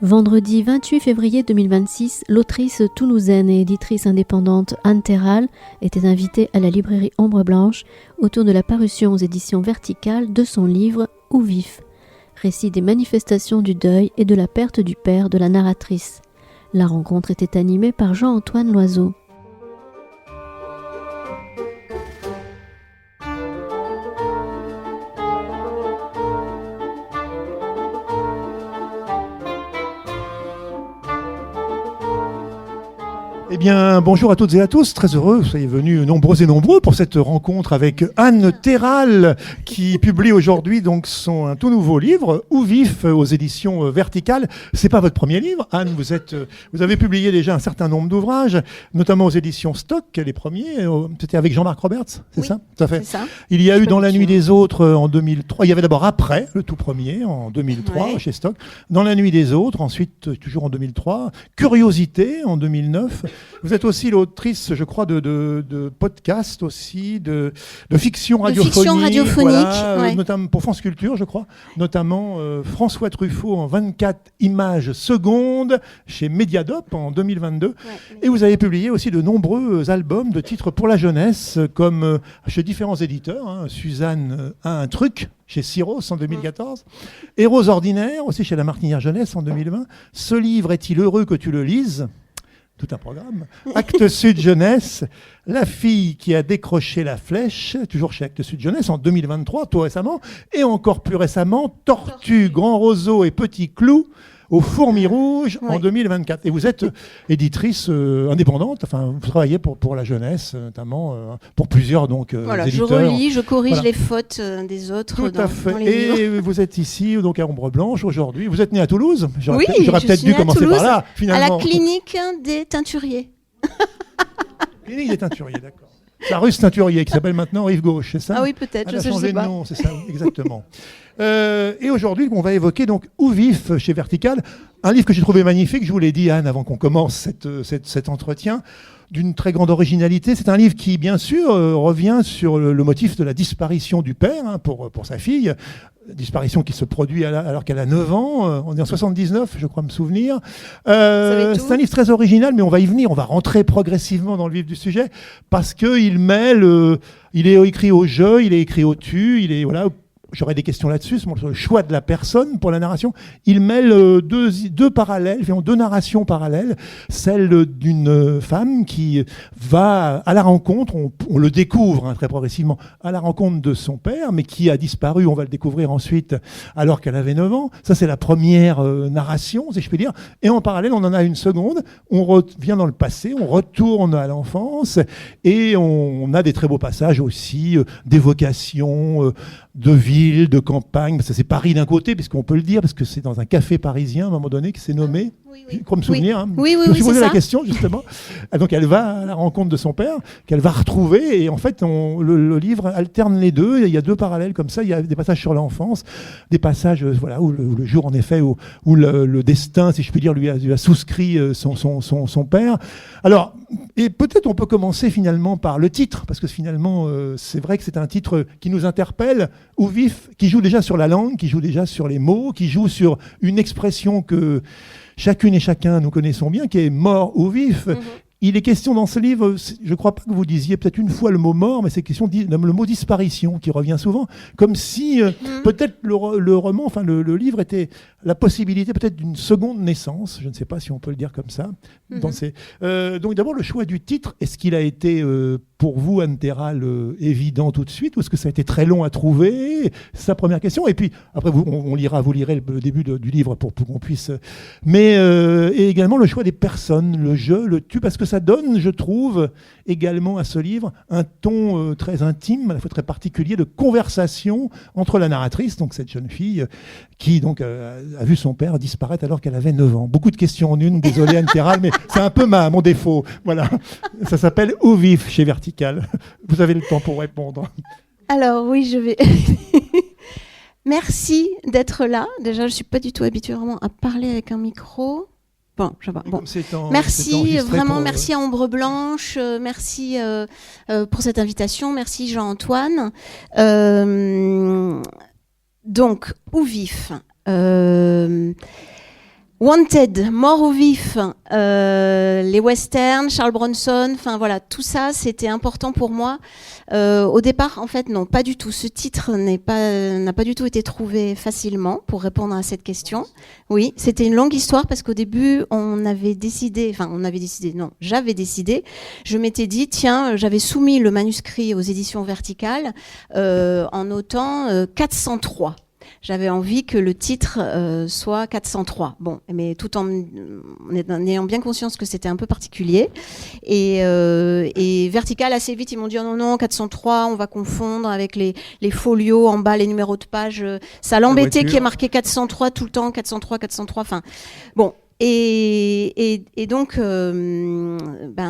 Vendredi 28 février 2026, l'autrice toulousaine et éditrice indépendante Anne Terral était invitée à la librairie Ombre Blanche autour de la parution aux éditions Verticales de son livre « Où vif ?» récit des manifestations du deuil et de la perte du père de la narratrice. La rencontre était animée par Jean-Antoine Loiseau. Eh bien, bonjour à toutes et à tous. Très heureux, vous soyez venus nombreux et nombreux pour cette rencontre avec Anne Terral, qui publie aujourd'hui donc un tout nouveau livre, Où vif, aux éditions Verticales. C'est pas votre premier livre, Anne. Vous avez publié déjà un certain nombre d'ouvrages, notamment aux éditions Stock, les premiers. C'était avec Jean-Marc Roberts, c'est ça? Tout à fait. C'est ça. Il y a eu Dans la nuit des autres en 2003. Il y avait d'abord Après, le tout premier, en 2003, chez Stock. Dans la nuit des autres, ensuite, toujours en 2003. Curiosité, en 2009. Vous êtes aussi l'autrice, je crois, de podcasts aussi, de fiction radiophonique. Fiction radiophonique, voilà, notamment pour France Culture, je crois. Notamment François Truffaut en 24 images secondes chez Mediadope en 2022. Ouais. Et vous avez publié aussi de nombreux albums de titres pour la jeunesse, comme chez différents éditeurs. Hein, Suzanne a un truc chez Syros en 2014. Héros ordinaires aussi chez La Martinière Jeunesse en 2020. Ce livre est-il heureux que tu le lises ? Tout un programme. Actes Sud Jeunesse, La fille qui a décroché la flèche, toujours chez Actes Sud Jeunesse en 2023, tout récemment, et encore plus récemment, Tortue, Grand Roseau et Petit Clou au Fourmi Rouge en 2024. Et vous êtes éditrice indépendante, enfin vous travaillez pour la jeunesse, notamment pour plusieurs donc voilà, éditeurs. Je relis, je corrige les fautes des autres. Tout à fait. Dans les et vous êtes ici donc à Ombre Blanche aujourd'hui. Vous êtes né à Toulouse. Oui, j'aurais peut-être dû commencer par là, finalement. À la clinique des teinturiers. Clinique des teinturiers, d'accord. La rue Teinturier qui s'appelle maintenant Rive Gauche, c'est ça? Ah oui, peut-être, je sais pas. Elle a changé de nom, c'est ça, exactement. Et aujourd'hui, on va évoquer donc Où vif chez Vertical, un livre que j'ai trouvé magnifique, je vous l'ai dit Anne avant qu'on commence cet entretien, d'une très grande originalité. C'est un livre qui, bien sûr, revient sur le motif de la disparition du père pour sa fille, disparition qui se produit alors qu'elle a 9 ans, on est en 79, je crois me souvenir. C'est un livre très original, mais on va y venir, on va rentrer progressivement dans le vif du sujet, parce qu'il mêle, il est écrit au jeu, il est écrit au tu, il est, voilà, j'aurais des questions là-dessus, sur le choix de la personne pour la narration. Il mêle deux parallèles, deux narrations parallèles. Celle d'une femme qui va à la rencontre, on le découvre très progressivement, à la rencontre de son père, mais qui a disparu, on va le découvrir ensuite, alors qu'elle avait 9 ans. Ça, c'est la première narration, si je puis dire. Et en parallèle, on en a une seconde. On revient dans le passé, on retourne à l'enfance, et on a des très beaux passages aussi, d'évocation, de ville, de campagne. Ça, c'est Paris d'un côté, puisqu'on peut le dire, parce que c'est dans un café parisien, à un moment donné, qui s'est nommé. Je crois me souvenir. Oui, je me suis posé la ça. Question, justement. Donc, elle va à la rencontre de son père, qu'elle va retrouver. Et en fait, le livre alterne les deux. Il y a deux parallèles comme ça. Il y a des passages sur l'enfance, des passages où le jour, en effet, où le destin, si je puis dire, lui a souscrit son père. Alors, et peut-être on peut commencer finalement par le titre, parce que finalement, c'est vrai que c'est un titre qui nous interpelle, Où vif, qui joue déjà sur la langue, qui joue déjà sur les mots, qui joue sur une expression que chacune et chacun nous connaissons bien, qui est mort ou vif. Mm-hmm. Il est question dans ce livre, je ne crois pas que vous disiez peut-être une fois le mot mort, mais c'est question le mot disparition qui revient souvent, comme si peut-être le roman, enfin le livre était la possibilité peut-être d'une seconde naissance, je ne sais pas si on peut le dire comme ça. Donc d'abord le choix du titre, est-ce qu'il a été pour vous, Anne Terral, évident tout de suite, ou est-ce que ça a été très long à trouver? C'est sa première question. Et puis après vous lirez le début du livre pour qu'on puisse... Mais et également le choix des personnes, le je, le tu, parce que ça donne, je trouve, également à ce livre, un ton très intime, à la fois très particulier, de conversation entre la narratrice, donc cette jeune fille, qui donc a vu son père disparaître alors qu'elle avait 9 ans. Beaucoup de questions en une, désolé Anne Terral, mais c'est un peu mon défaut. Voilà. Ça s'appelle Où vif chez Vertical. Vous avez le temps pour répondre. Alors oui, je vais... Merci d'être là. Déjà, je ne suis pas du tout habituée vraiment à parler avec un micro. Bon, je sais pas. Bon. Merci, vraiment, merci à Ombre Blanche, merci pour cette invitation, merci Jean-Antoine. Donc, Où vif Wanted, Mort au vif, les westerns, Charles Bronson, enfin voilà, tout ça c'était important pour moi. Au départ, en fait, non, pas du tout. Ce titre n'a pas du tout été trouvé facilement pour répondre à cette question. Oui, c'était une longue histoire parce qu'au début, j'avais décidé, je m'étais dit, tiens, j'avais soumis le manuscrit aux éditions Verticales en notant 403. J'avais envie que le titre soit 403. Bon, mais tout en ayant bien conscience que c'était un peu particulier. Et Vertical, assez vite, ils m'ont dit oh non, 403, on va confondre avec les folios en bas, les numéros de page. Ça l'embêtait qu'il y ait marqué 403 tout le temps, 403, 403. Enfin, bon. Et donc,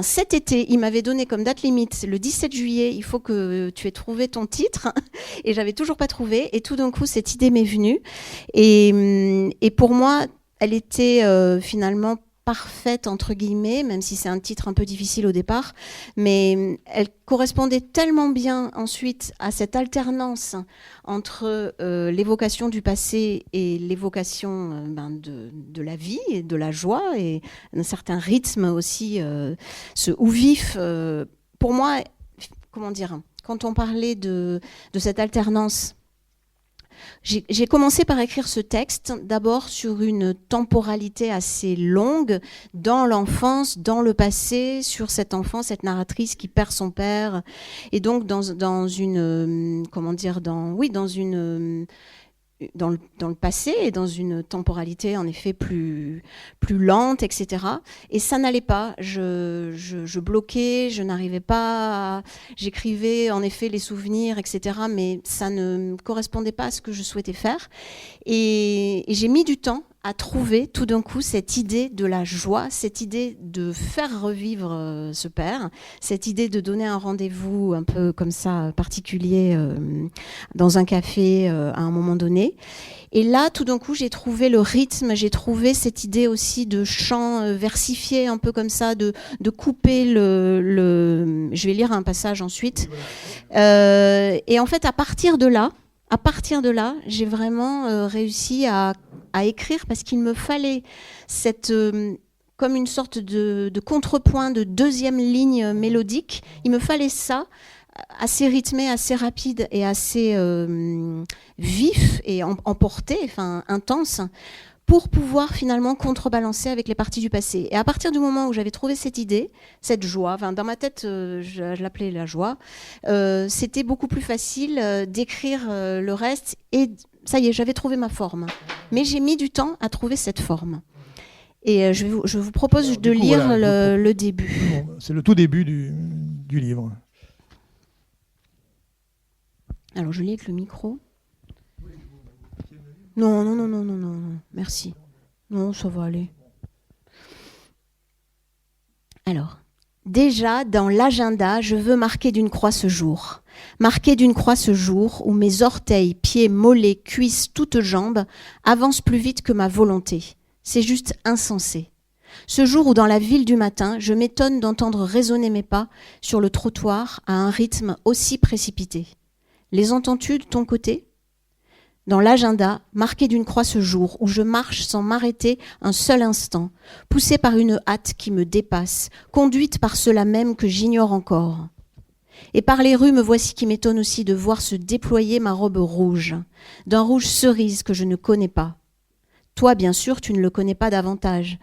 cet été, il m'avait donné comme date limite le 17 juillet, il faut que tu aies trouvé ton titre. Et j'avais toujours pas trouvé. Et tout d'un coup, cette idée m'est venue. Et pour moi, elle était finalement parfaite, entre guillemets, même si c'est un titre un peu difficile au départ, mais elle correspondait tellement bien ensuite à cette alternance entre l'évocation du passé et l'évocation de la vie et de la joie et un certain rythme aussi, ce ou vif. Pour moi, comment dire, quand on parlait de cette alternance, j'ai commencé par écrire ce texte d'abord sur une temporalité assez longue dans l'enfance, dans le passé, sur cette enfant, cette narratrice qui perd son père, et donc dans le passé et dans une temporalité en effet plus lente, etc. Et ça n'allait pas. Je bloquais, je n'arrivais pas. J'écrivais en effet les souvenirs, etc. Mais ça ne correspondait pas à ce que je souhaitais faire. Et j'ai mis du temps à trouver tout d'un coup cette idée de la joie, cette idée de faire revivre ce père, cette idée de donner un rendez-vous un peu comme ça particulier dans un café à un moment donné. Et là, tout d'un coup, j'ai trouvé le rythme, j'ai trouvé cette idée aussi de chant versifié, un peu comme ça, de couper je vais lire un passage ensuite. Et en fait, à partir de là, j'ai vraiment réussi à écrire parce qu'il me fallait comme une sorte de contrepoint, de deuxième ligne mélodique. Il me fallait ça, assez rythmé, assez rapide et assez vif et emporté, enfin intense, pour pouvoir finalement contrebalancer avec les parties du passé. Et à partir du moment où j'avais trouvé cette idée, cette joie, dans ma tête, je l'appelais la joie, c'était beaucoup plus facile d'écrire le reste et ça y est, j'avais trouvé ma forme. Mais j'ai mis du temps à trouver cette forme. Et je vous propose de lire le début. C'est le tout début du livre. Alors, je lis avec le micro. Non, merci. Non, ça va aller. Alors, déjà, dans l'agenda, je veux marquer d'une croix ce jour. Marquer d'une croix ce jour où mes orteils, pieds, mollets, cuisses, toutes jambes avancent plus vite que ma volonté. C'est juste insensé. Ce jour où dans la ville du matin, je m'étonne d'entendre résonner mes pas sur le trottoir à un rythme aussi précipité. Les entends-tu de ton côté ? Dans l'agenda, marqué d'une croix ce jour où je marche sans m'arrêter un seul instant, poussée par une hâte qui me dépasse, conduite par cela même que j'ignore encore. Et par les rues, me voici qui m'étonne aussi de voir se déployer ma robe rouge, d'un rouge cerise que je ne connais pas. Toi, bien sûr, tu ne le connais pas davantage.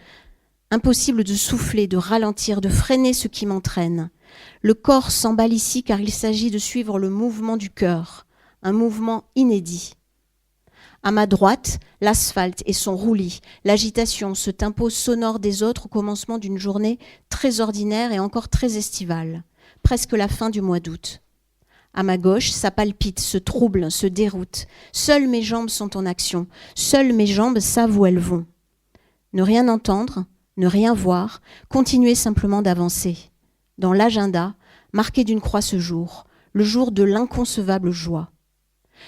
Impossible de souffler, de ralentir, de freiner ce qui m'entraîne. Le corps s'emballe ici car il s'agit de suivre le mouvement du cœur, un mouvement inédit. À ma droite, l'asphalte et son roulis, l'agitation, ce tempo sonore des autres au commencement d'une journée très ordinaire et encore très estivale, presque la fin du mois d'août. À ma gauche, ça palpite, se trouble, se déroute. Seules mes jambes sont en action, seules mes jambes savent où elles vont. Ne rien entendre, ne rien voir, continuer simplement d'avancer. Dans l'agenda, marqué d'une croix ce jour, le jour de l'inconcevable joie.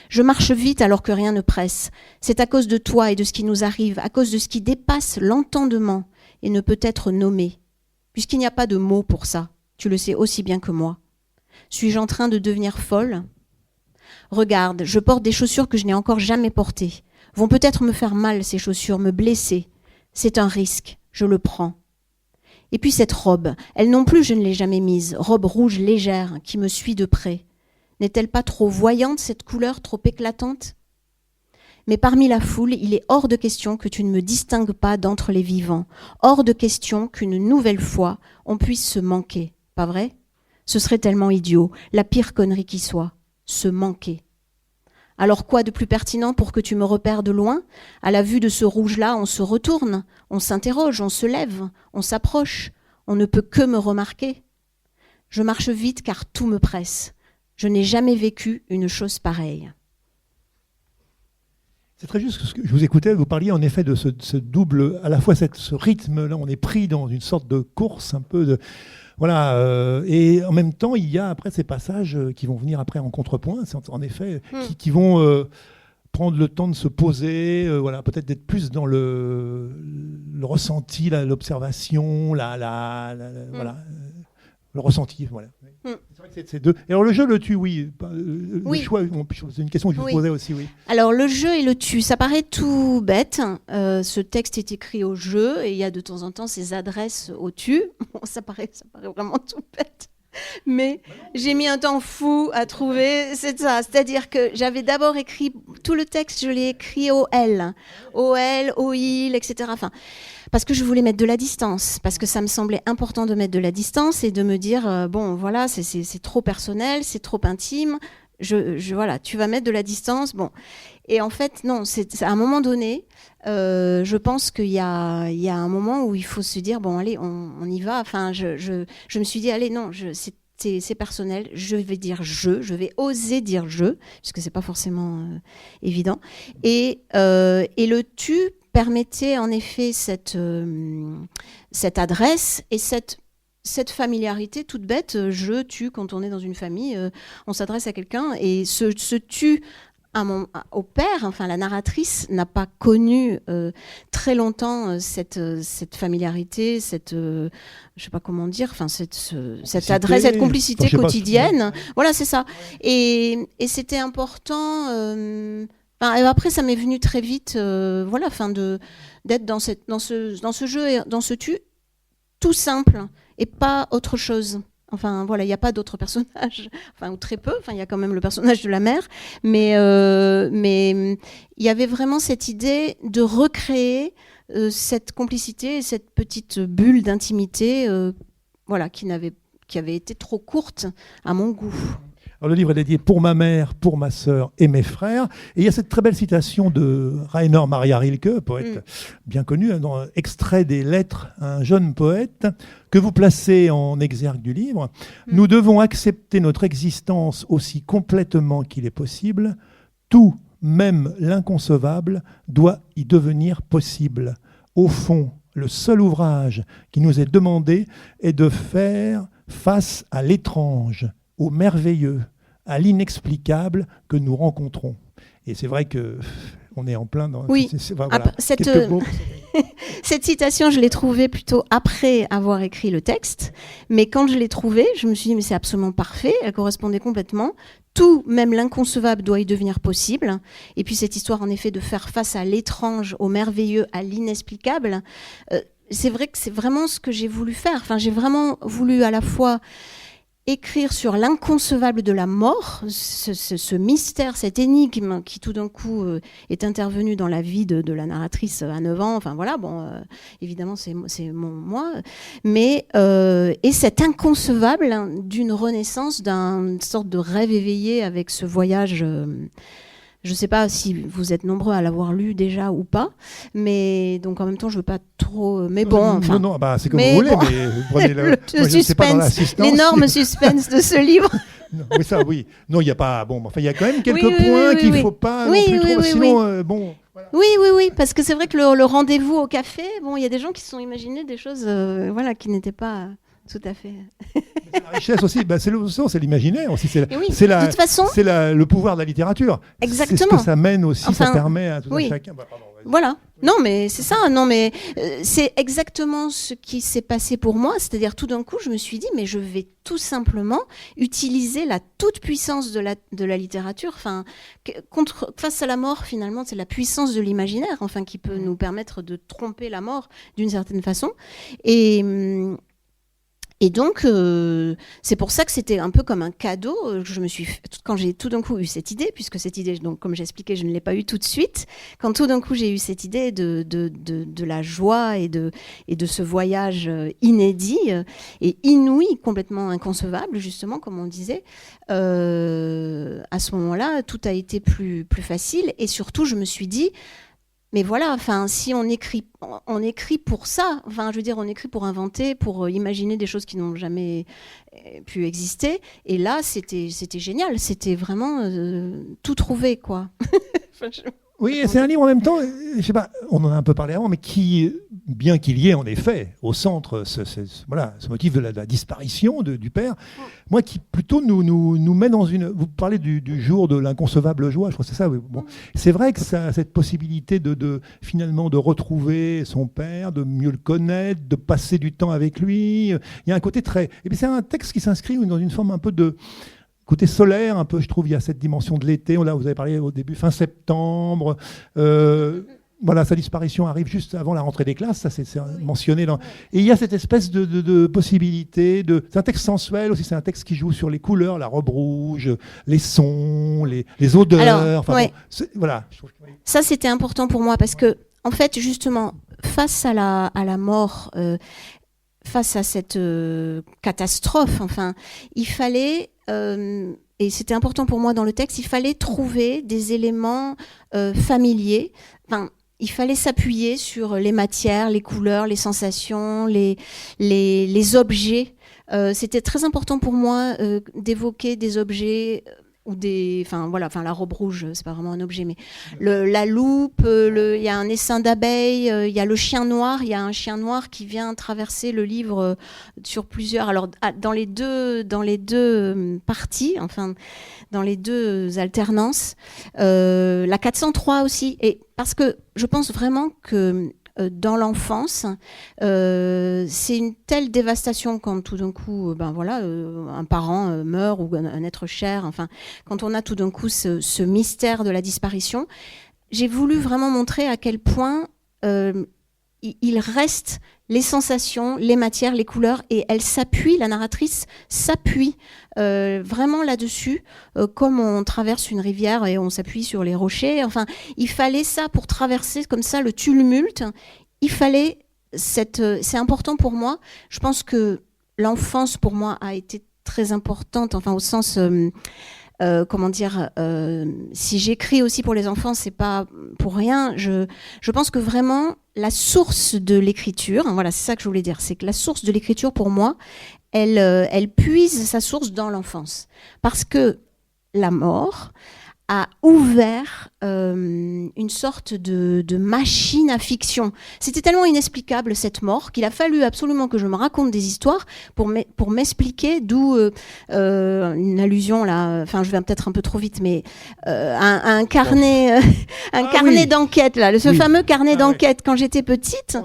Je marche vite alors que rien ne presse. C'est à cause de toi et de ce qui nous arrive, à cause de ce qui dépasse l'entendement et ne peut être nommé. Puisqu'il n'y a pas de mots pour ça, tu le sais aussi bien que moi. Suis-je en train de devenir folle ? Regarde, je porte des chaussures que je n'ai encore jamais portées. Vont peut-être me faire mal ces chaussures, me blesser. C'est un risque, je le prends. Et puis cette robe, elle non plus je ne l'ai jamais mise, robe rouge légère qui me suit de près. N'est-elle pas trop voyante cette couleur, trop éclatante ? Mais parmi la foule, il est hors de question que tu ne me distingues pas d'entre les vivants. Hors de question qu'une nouvelle fois, on puisse se manquer. Pas vrai ? Ce serait tellement idiot, la pire connerie qui soit. Se manquer. Alors quoi de plus pertinent pour que tu me repères de loin ? À la vue de ce rouge-là, on se retourne, on s'interroge, on se lève, on s'approche. On ne peut que me remarquer. Je marche vite car tout me presse. Je n'ai jamais vécu une chose pareille. C'est très juste ce que je vous écoutais, vous parliez en effet de ce double, à la fois ce rythme-là, on est pris dans une sorte de course un peu de... Voilà, et en même temps, il y a après ces passages qui vont venir après en contrepoint, en effet, qui vont prendre le temps de se poser, voilà, peut-être d'être plus dans le ressenti, l'observation, voilà, le ressenti, voilà. C'est vrai que c'est deux. Et alors le jeu, le tu, oui. Le choix, c'est une question que je vous posais aussi, oui. Alors le jeu et le tu, ça paraît tout bête. Ce texte est écrit au jeu et il y a de temps en temps ces adresses au tu. Bon, ça paraît vraiment tout bête. Mais j'ai mis un temps fou à trouver, c'est ça. C'est-à-dire que j'avais d'abord écrit tout le texte, je l'ai écrit au L, au il, etc. Enfin, parce que je voulais mettre de la distance, parce que ça me semblait important de mettre de la distance et de me dire bon, voilà, c'est trop personnel, c'est trop intime. Voilà, tu vas mettre de la distance, bon. Et en fait, non, c'est à un moment donné, je pense qu'il y a un moment où il faut se dire bon, allez, on y va. Enfin, je me suis dit allez, non, c'est personnel. Je vais dire je vais oser dire je, puisque c'est pas forcément évident. Et le tu permettait en effet cette adresse et cette familiarité toute bête, je, tu, quand on est dans une famille, on s'adresse à quelqu'un et ce tu au père, enfin la narratrice n'a pas connu très longtemps cette familiarité, je sais pas comment dire, enfin cette adresse, cette complicité quotidienne. Voilà, c'est ça. Et c'était important. Après, ça m'est venu très vite, voilà, enfin d'être dans ce jeu et dans ce tu tout simple et pas autre chose. Enfin, voilà, il n'y a pas d'autres personnages, enfin, ou très peu. Enfin, il y a quand même le personnage de la mère, mais il y avait vraiment cette idée de recréer cette complicité, cette petite bulle d'intimité, voilà, qui avait été trop courte à mon goût. Alors, le livre est dédié pour ma mère, pour ma sœur et mes frères. Et il y a cette très belle citation de Rainer Maria Rilke, poète bien connu, dans extrait des Lettres à un jeune poète, que vous placez en exergue du livre. Nous devons accepter notre existence aussi complètement qu'il est possible. Tout, même l'inconcevable, doit y devenir possible. Au fond, le seul ouvrage qui nous est demandé est de faire face à l'étrange, au merveilleux, à l'inexplicable que nous rencontrons. Et c'est vrai qu'on est en plein dans... Oui, voilà, cette citation, je l'ai trouvée plutôt après avoir écrit le texte, mais quand je l'ai trouvée, je me suis dit, mais c'est absolument parfait, elle correspondait complètement. Tout, même l'inconcevable, doit y devenir possible. Et puis cette histoire, en effet, de faire face à l'étrange, au merveilleux, à l'inexplicable, c'est vrai que c'est vraiment ce que j'ai voulu faire. Enfin, j'ai vraiment voulu à la fois écrire sur l'inconcevable de la mort, ce mystère, cette énigme qui tout d'un coup est intervenue dans la vie de la narratrice à 9 ans, enfin voilà, bon, évidemment c'est moi, mais et cet inconcevable d'une renaissance, d'une sorte de rêve éveillé avec ce voyage. Je ne sais pas si vous êtes nombreux à l'avoir lu déjà ou pas, mais donc en même temps je veux pas trop. Mais bon, enfin. Non, bah, c'est comme vous voulez, bon. Mais vous prenez le suspense, l'énorme suspense de ce livre. Non, oui, ça, oui. Non, il y a pas. Bon, enfin, il y a quand même quelques points qu'il faut pas non plus trop. Sinon, bon. Voilà. Oui, parce que c'est vrai que le rendez-vous au café, bon, il y a des gens qui se sont imaginés des choses, voilà, qui n'étaient pas. Tout à fait. C'est la richesse aussi, c'est l'imaginaire aussi. C'est de toute façon, c'est le pouvoir de la littérature. Exactement. C'est ce que ça mène aussi, ça permet à tout à chacun. Voilà. Non, mais c'est ça. Non, mais c'est exactement ce qui s'est passé pour moi. C'est-à-dire, tout d'un coup, je me suis dit, mais je vais tout simplement utiliser la toute-puissance de la littérature. Enfin, face à la mort, finalement, c'est la puissance de l'imaginaire, enfin, qui peut nous permettre de tromper la mort d'une certaine façon. Et donc, c'est pour ça que c'était un peu comme un cadeau. Quand j'ai tout d'un coup eu cette idée, puisque cette idée, donc, comme j'expliquais, je ne l'ai pas eue tout de suite. Quand tout d'un coup j'ai eu cette idée de la joie et de ce voyage inédit et inouï, complètement inconcevable, justement, comme on disait, à ce moment-là, tout a été plus facile. Et surtout, je me suis dit, mais voilà, enfin, si on écrit pour ça. Enfin, je veux dire, on écrit pour inventer, pour imaginer des choses qui n'ont jamais pu exister. Et là, c'était génial. C'était vraiment tout trouvé, quoi. Oui, c'est un livre en même temps, je sais pas, on en a un peu parlé avant, mais qui, bien qu'il y ait en effet au centre ce motif de la disparition du père, moi qui plutôt nous met dans une... Vous parlez du jour de l'inconcevable joie, je crois que c'est ça. Oui. Bon, c'est vrai que ça, cette possibilité finalement de retrouver son père, de mieux le connaître, de passer du temps avec lui, il y a un côté très... Et puis c'est un texte qui s'inscrit dans une forme un peu de... Côté solaire, un peu, je trouve, il y a cette dimension de l'été. Là, vous avez parlé au début, fin septembre. Voilà, sa disparition arrive juste avant la rentrée des classes, ça c'est mentionné. Et il y a cette espèce de possibilité. C'est un texte sensuel aussi, c'est un texte qui joue sur les couleurs, la robe rouge, les sons, les odeurs. Alors, enfin, ouais. Bon, voilà. Ça, c'était important pour moi parce que, en fait, justement, face à la mort, face à cette catastrophe, enfin, il fallait... et c'était important pour moi dans le texte, il fallait trouver des éléments familiers. Enfin, il fallait s'appuyer sur les matières, les couleurs, les sensations, les objets. C'était très important pour moi d'évoquer des objets ou la robe rouge, c'est pas vraiment un objet, mais la loupe, il y a un essaim d'abeilles, il y a le chien noir, il y a un chien noir qui vient traverser le livre sur plusieurs, alors dans les deux parties, enfin dans les deux alternances, la 403 aussi, et parce que je pense vraiment que dans l'enfance, c'est une telle dévastation quand tout d'un coup, un parent meurt ou un être cher. Enfin, quand on a tout d'un coup ce mystère de la disparition, j'ai voulu vraiment montrer à quel point il reste les sensations, les matières, les couleurs, et la narratrice s'appuie vraiment là-dessus, comme on traverse une rivière et on s'appuie sur les rochers. Enfin, il fallait ça pour traverser comme ça le tumulte. Il fallait c'est important pour moi. Je pense que l'enfance pour moi a été très importante, enfin au sens si j'écris aussi pour les enfants, c'est pas pour rien. Je pense que vraiment la source de l'écriture, voilà, c'est ça que je voulais dire, c'est que la source de l'écriture pour moi, elle puise sa source dans l'enfance, parce que la mort a ouvert une sorte de machine à fiction. C'était tellement inexplicable cette mort qu'il a fallu absolument que je me raconte des histoires pour m'expliquer, d'où une allusion là, enfin je vais peut-être un peu trop vite, mais un carnet, carnet d'enquête là, ce fameux carnet d'enquête. Quand j'étais petite,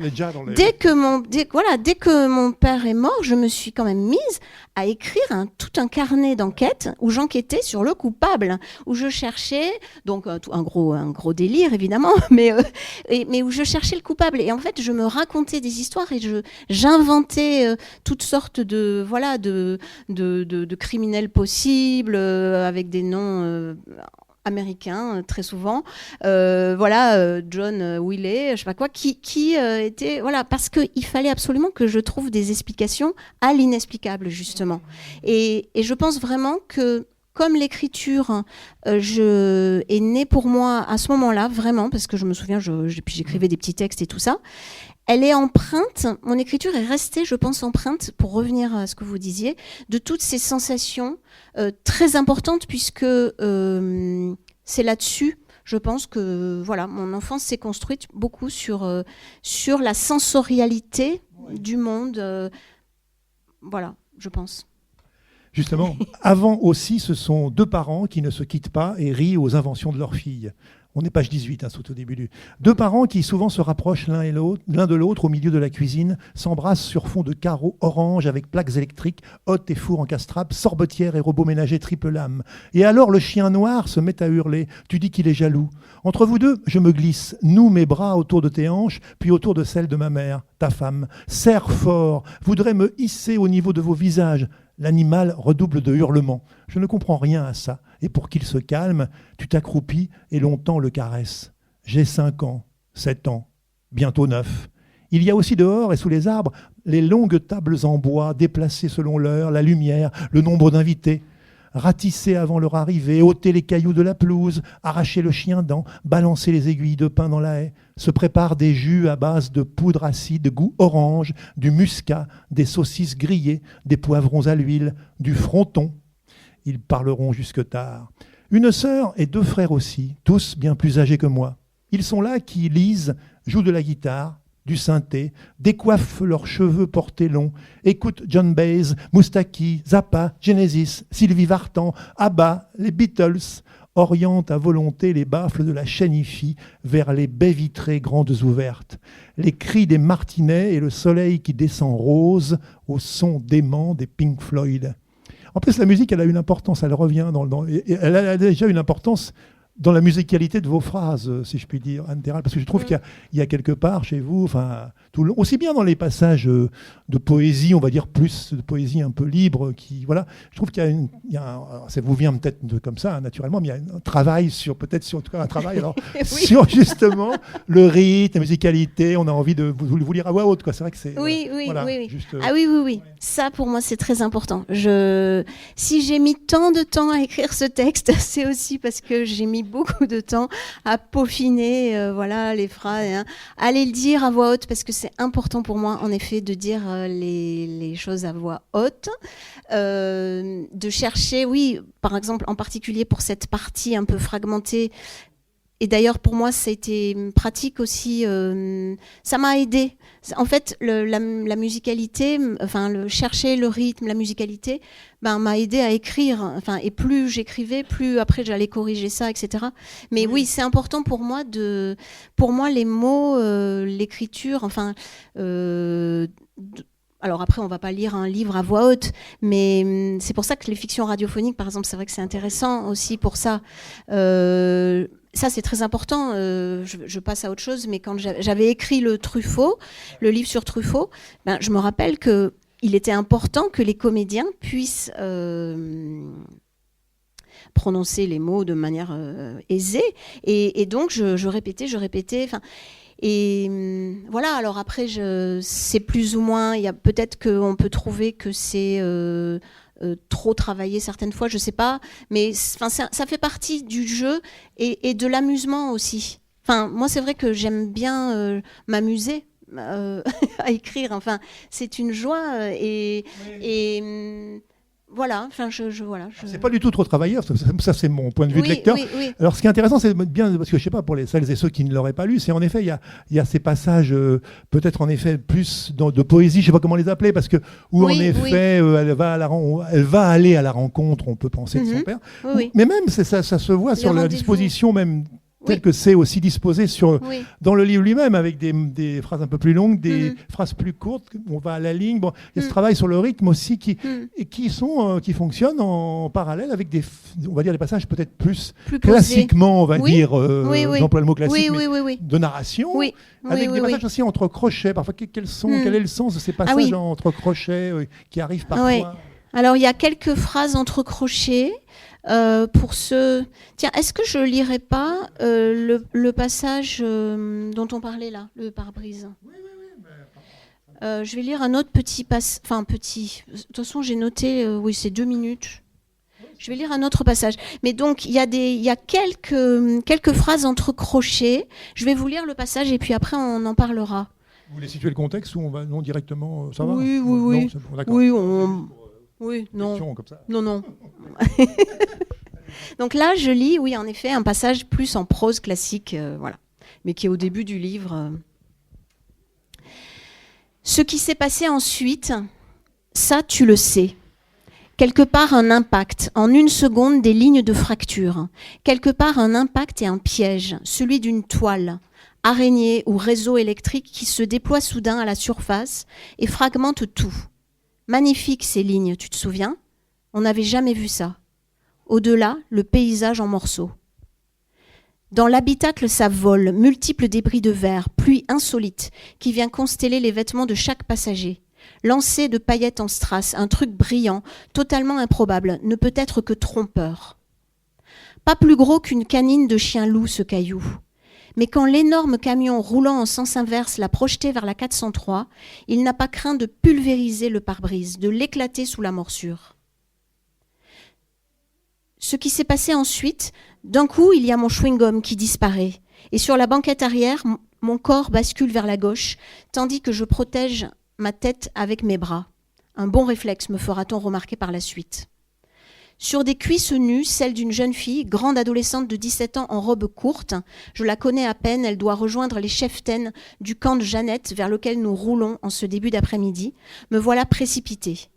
dès que mon père est mort, je me suis quand même mise à écrire tout un carnet d'enquête où j'enquêtais sur le coupable, où je cherchais, donc un gros délire évidemment, mais où je cherchais le coupable. Et en fait, je me racontais des histoires et j'inventais toutes sortes de criminels possibles avec des noms américain très souvent, John Wiley, je sais pas quoi, qui était, voilà, parce qu'il fallait absolument que je trouve des explications à l'inexplicable justement. Et je pense vraiment que comme l'écriture est née pour moi à ce moment-là, vraiment, parce que je me souviens, puis j'écrivais des petits textes et tout ça, elle est empreinte, mon écriture est restée, je pense, empreinte, pour revenir à ce que vous disiez, de toutes ces sensations très importantes, puisque c'est là-dessus, je pense que voilà, mon enfance s'est construite beaucoup sur la sensorialité du monde. Voilà, je pense. Justement, avant aussi, ce sont deux parents qui ne se quittent pas et rient aux inventions de leur fille. On est page 18, tout au début. Deux parents qui souvent se rapprochent l'un de l'autre au milieu de la cuisine, s'embrassent sur fond de carreaux orange avec plaques électriques, hottes et fours encastrables, sorbetières et robots ménagers triple lame. Et alors le chien noir se met à hurler. Tu dis qu'il est jaloux. Entre vous deux, je me glisse, noue mes bras autour de tes hanches, puis autour de celles de ma mère, ta femme. Serre fort, voudrais me hisser au niveau de vos visages. L'animal redouble de hurlements. Je ne comprends rien à ça. Et pour qu'il se calme, tu t'accroupis et longtemps le caresses. J'ai 5 ans, 7 ans, bientôt 9. Il y a aussi dehors et sous les arbres les longues tables en bois, déplacées selon l'heure, la lumière, le nombre d'invités. Ratisser avant leur arrivée, ôter les cailloux de la pelouse, arracher le chien-dent, balancer les aiguilles de pin dans la haie. Se préparent des jus à base de poudre acide, goût orange, du muscat, des saucisses grillées, des poivrons à l'huile, du fronton. Ils parleront jusque tard. Une sœur et 2 frères aussi, tous bien plus âgés que moi. Ils sont là qui lisent, jouent de la guitare, du synthé, décoiffent leurs cheveux portés longs, écoutent John Baez, Moustaki, Zappa, Genesis, Sylvie Vartan, ABBA, les Beatles, orientent à volonté les baffles de la chaîne hi-fi vers les baies vitrées grandes ouvertes, les cris des martinets et le soleil qui descend rose au son dément des Pink Floyd. En plus, la musique, elle a une importance, elle revient elle a déjà une importance dans la musicalité de vos phrases, si je puis dire, Anne Terral, parce que je trouve qu'il y a quelque part chez vous, aussi bien dans les passages de poésie, on va dire plus de poésie un peu libre, je trouve qu'il y a ça vous vient peut-être comme ça, naturellement, mais il y a un travail sur sur justement le rythme, la musicalité, on a envie de vous lire à voix haute, quoi. C'est vrai que c'est... Oui. Juste, oui. Ça, pour moi, c'est très important. Si j'ai mis tant de temps à écrire ce texte, c'est aussi parce que j'ai mis beaucoup de temps à peaufiner les phrases, aller le dire à voix haute, parce que c'est important pour moi en effet de dire les choses à voix haute, de chercher, par exemple en particulier pour cette partie un peu fragmentée. Et d'ailleurs, pour moi, ça a été pratique aussi. Ça m'a aidé. En fait, la musicalité, chercher le rythme, la musicalité, m'a aidé à écrire. Et plus j'écrivais, plus après j'allais corriger ça, etc. Mais oui, c'est important pour moi pour moi, les mots, l'écriture, alors après, on ne va pas lire un livre à voix haute, mais c'est pour ça que les fictions radiophoniques, par exemple, c'est vrai que c'est intéressant aussi pour ça. Ça, c'est très important. Je passe à autre chose, mais quand j'avais écrit le livre sur Truffaut, je me rappelle qu'il était important que les comédiens puissent prononcer les mots de manière aisée. Et donc, je répétais. Et voilà, alors après, c'est plus ou moins... peut-être qu'on peut trouver que c'est... trop travaillé certaines fois, je sais pas, mais ça fait partie du jeu et de l'amusement aussi. Moi, c'est vrai que j'aime bien m'amuser à écrire. C'est une joie et voilà. C'est pas du tout trop travaillé. Ça, c'est mon point de vue de lecteur. Oui. Alors, ce qui est intéressant, c'est bien, parce que je sais pas, pour celles et ceux qui ne l'auraient pas lu, c'est en effet, il y a ces passages, peut-être en effet plus de poésie, je sais pas comment les appeler, parce que elle va aller à la rencontre, on peut penser, de son père. Mais même, ça se voit sur la disposition même. Tel que c'est aussi disposé dans le livre lui-même, avec des phrases un peu plus longues, des phrases plus courtes, on va à la ligne. Bon, il y a ce travail sur le rythme aussi qui fonctionne en parallèle avec on va dire des passages peut-être plus classiquement, on va dire, j'emploie le mot classique, de narration, avec des passages aussi entre crochets. Parfois, quel est le sens de ces passages entre crochets qui arrivent parfois? Alors, il y a quelques phrases entre crochets. Tiens, est-ce que je lirais pas le passage dont on parlait là, le pare-brise? Je vais lire un autre petit passage. De toute façon, j'ai noté, c'est 2 minutes. Je vais lire un autre passage. Mais donc, il y a quelques phrases entre crochets. Je vais vous lire le passage et puis après, on en parlera. Vous voulez situer le contexte ou on va directement? Ça va? Oui. Non, c'est bon, d'accord. Oui, non. Comme ça. Non. Donc là, je lis, en effet, un passage plus en prose classique, mais qui est au début du livre. Ce qui s'est passé ensuite, ça, tu le sais. Quelque part un impact, en une seconde des lignes de fracture. Quelque part un impact et un piège, celui d'une toile, araignée ou réseau électrique qui se déploie soudain à la surface et fragmente tout. Magnifique ces lignes, tu te souviens ? On n'avait jamais vu ça. Au-delà, le paysage en morceaux. Dans l'habitacle, ça vole, multiples débris de verre, pluie insolite qui vient consteller les vêtements de chaque passager. Lancé de paillettes en strass, un truc brillant, totalement improbable, ne peut être que trompeur. Pas plus gros qu'une canine de chien-loup, ce caillou. Mais quand l'énorme camion roulant en sens inverse l'a projeté vers la 403, il n'a pas craint de pulvériser le pare-brise, de l'éclater sous la morsure. Ce qui s'est passé ensuite, d'un coup, il y a mon chewing-gum qui disparaît. Et sur la banquette arrière, mon corps bascule vers la gauche, tandis que je protège ma tête avec mes bras. Un bon réflexe, me fera-t-on remarquer par la suite. Sur des cuisses nues, celle d'une jeune fille, grande adolescente de 17 ans en robe courte, je la connais à peine, elle doit rejoindre les cheftaines du camp de Jeannette vers lequel nous roulons en ce début d'après-midi, me voilà précipitée.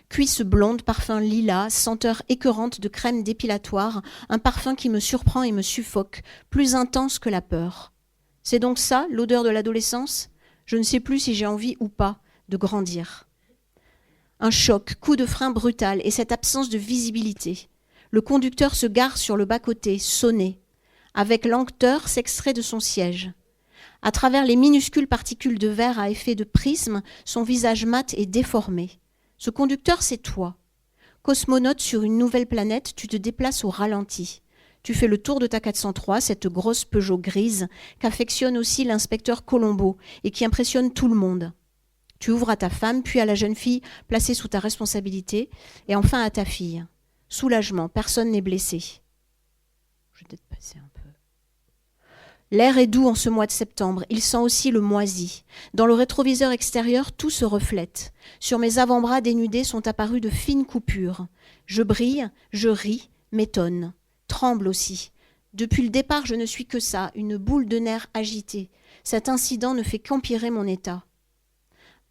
Cuisses blondes, parfum lilas, senteur écœurante de crème dépilatoire, un parfum qui me surprend et me suffoque, plus intense que la peur. C'est donc ça, l'odeur de l'adolescence ? Je ne sais plus si j'ai envie ou pas de grandir. Un choc, coup de frein brutal et cette absence de visibilité. Le conducteur se gare sur le bas-côté, sonné. Avec lenteur, s'extrait de son siège. À travers les minuscules particules de verre à effet de prisme, son visage mat et déformé. Ce conducteur, c'est toi. Cosmonaute sur une nouvelle planète, tu te déplaces au ralenti. Tu fais le tour de ta 403, cette grosse Peugeot grise qu'affectionne aussi l'inspecteur Colombo et qui impressionne tout le monde. Tu ouvres à ta femme, puis à la jeune fille placée sous ta responsabilité, et enfin à ta fille. Soulagement, personne n'est blessé. Je vais peut-être passer un peu. L'air est doux en ce mois de septembre, il sent aussi le moisi. Dans le rétroviseur extérieur, tout se reflète. Sur mes avant-bras dénudés sont apparues de fines coupures. Je brille, je ris, m'étonne. Tremble aussi. Depuis le départ, je ne suis que ça, une boule de nerfs agitée. Cet incident ne fait qu'empirer mon état.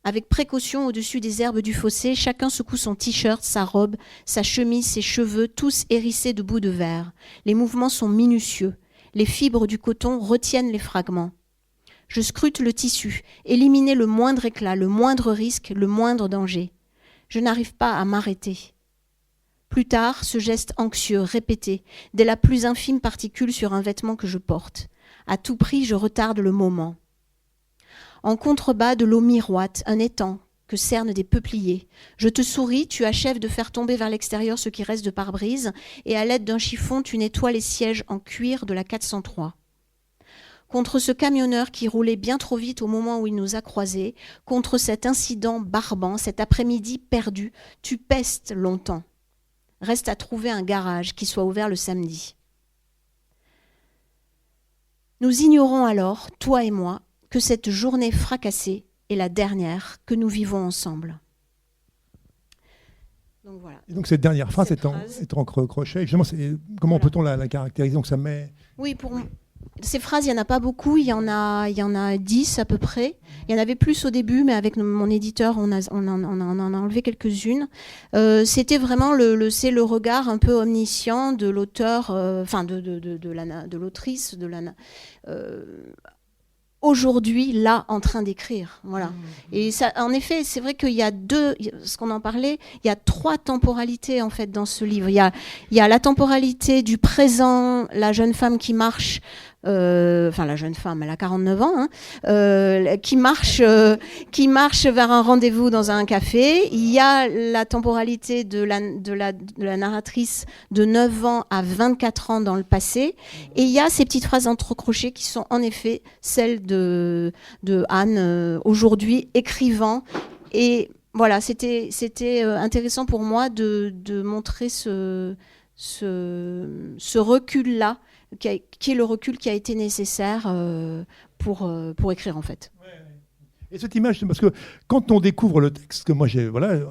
Avec précaution au-dessus des herbes du fossé, chacun secoue son t-shirt, sa robe, sa chemise, ses cheveux, tous hérissés de bouts de verre. Les mouvements sont minutieux. Les fibres du coton retiennent les fragments. Je scrute le tissu, éliminer le moindre éclat, le moindre risque, le moindre danger. Je n'arrive pas à m'arrêter. Plus tard, ce geste anxieux, répété, dès la plus infime particule sur un vêtement que je porte. À tout prix, je retarde le moment. En contrebas de l'eau miroite, un étang que cernent des peupliers. Je te souris, tu achèves de faire tomber vers l'extérieur ce qui reste de pare-brise et à l'aide d'un chiffon, tu nettoies les sièges en cuir de la 403. Contre ce camionneur qui roulait bien trop vite au moment où il nous a croisés, contre cet incident barbant, cet après-midi perdu, tu pestes longtemps. Reste à trouver un garage qui soit ouvert le samedi. Nous ignorons alors, toi et moi, que cette journée fracassée est la dernière que nous vivons ensemble. Donc, voilà. Et donc cette dernière phrase est en crochet. Justement, comment peut-on la caractériser ? Donc ça met... Oui, pour ces phrases, il n'y en a pas beaucoup. Il y en a 10 à peu près. Il y en avait plus au début, mais avec mon éditeur, on en a enlevé quelques-unes. C'était vraiment c'est le regard un peu omniscient de l'auteur, de l'autrice, aujourd'hui, là, en train d'écrire. Voilà. Et ça, en effet, c'est vrai qu'il y a ce qu'on en parlait, il y a 3 temporalités, en fait, dans ce livre. Il y a la temporalité du présent, la jeune femme qui marche, la jeune femme, elle a 49 ans, qui marche vers un rendez-vous dans un café. Il y a la temporalité de la narratrice de 9 ans à 24 ans dans le passé. Et il y a ces petites phrases entrecrochées qui sont en effet celles de Anne, aujourd'hui, écrivant. Et voilà, c'était intéressant pour moi de montrer ce recul-là, qui est le recul qui a été nécessaire pour écrire, en fait. Et cette image, parce que quand on découvre le texte, que moi, à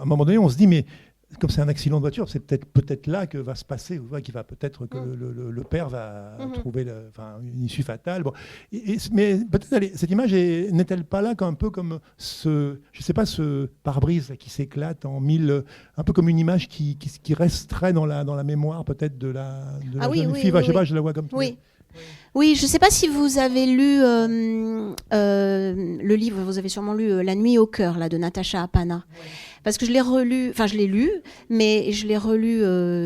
un moment donné, on se dit, mais comme c'est un accident de voiture, c'est peut-être là que va se passer, qu'il va peut-être que le père va trouver une issue fatale. Bon. Mais peut-être cette image n'est-elle pas là un peu comme ce pare-brise qui s'éclate en mille, un peu comme une image qui resterait dans la mémoire peut-être de la jeune fille. Je sais pas, je la vois comme ça. Oui, je ne sais pas si vous avez lu le livre, vous avez sûrement lu La nuit au cœur là, de Natasha Apana. Oui. Parce que je l'ai lu, mais je l'ai relu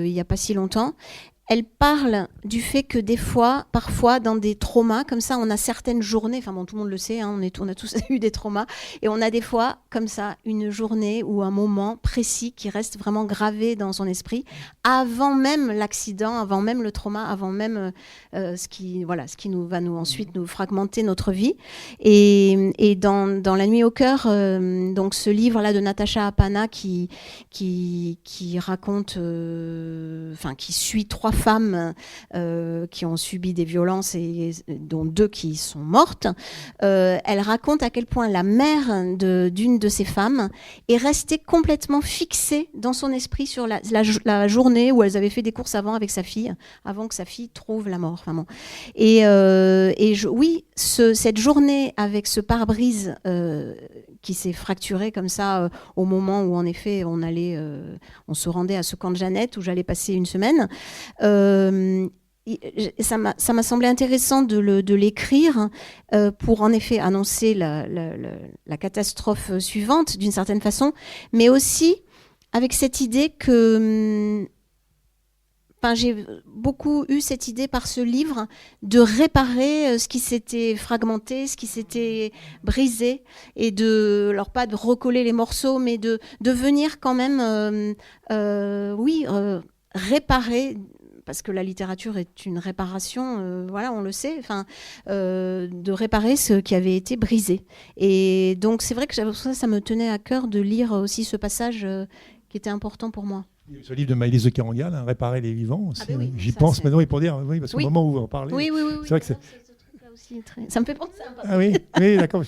il n'y a pas si longtemps. Elle parle du fait que parfois, dans des traumas, comme ça, on a certaines journées, tout le monde le sait, on a tous eu des traumas, et on a des fois, comme ça, une journée ou un moment précis qui reste vraiment gravé dans son esprit, avant même l'accident, avant même le trauma, avant même ce qui va ensuite nous fragmenter notre vie. Et dans La nuit au cœur, donc ce livre-là de Natasha Apana qui raconte, qui suit 3 femmes qui ont subi des violences et dont 2 qui sont mortes. Elle raconte à quel point la mère d'une de ces femmes est restée complètement fixée dans son esprit sur la journée où elles avaient fait des courses avant avec sa fille, avant que sa fille trouve la mort. Cette journée avec ce pare-brise qui s'est fracturé comme ça au moment où en effet on se rendait à ce camp de Jeannette où j'allais passer une semaine. Ça m'a semblé intéressant de l'écrire pour en effet annoncer la catastrophe suivante d'une certaine façon, mais aussi avec cette idée que j'ai beaucoup eu cette idée par ce livre de réparer ce qui s'était fragmenté, ce qui s'était brisé, et alors pas de recoller les morceaux, mais de venir quand même, réparer, parce que la littérature est une réparation, on le sait, de réparer ce qui avait été brisé. Et donc c'est vrai que ça me tenait à cœur de lire aussi ce passage qui était important pour moi. Ce livre de Maëlys de Kerangal, Réparer les vivants, aussi, j'y pense maintenant, pour dire, parce qu'au moment où vous en parlez, c'est vrai que ça me fait penser à Ah oui, d'accord.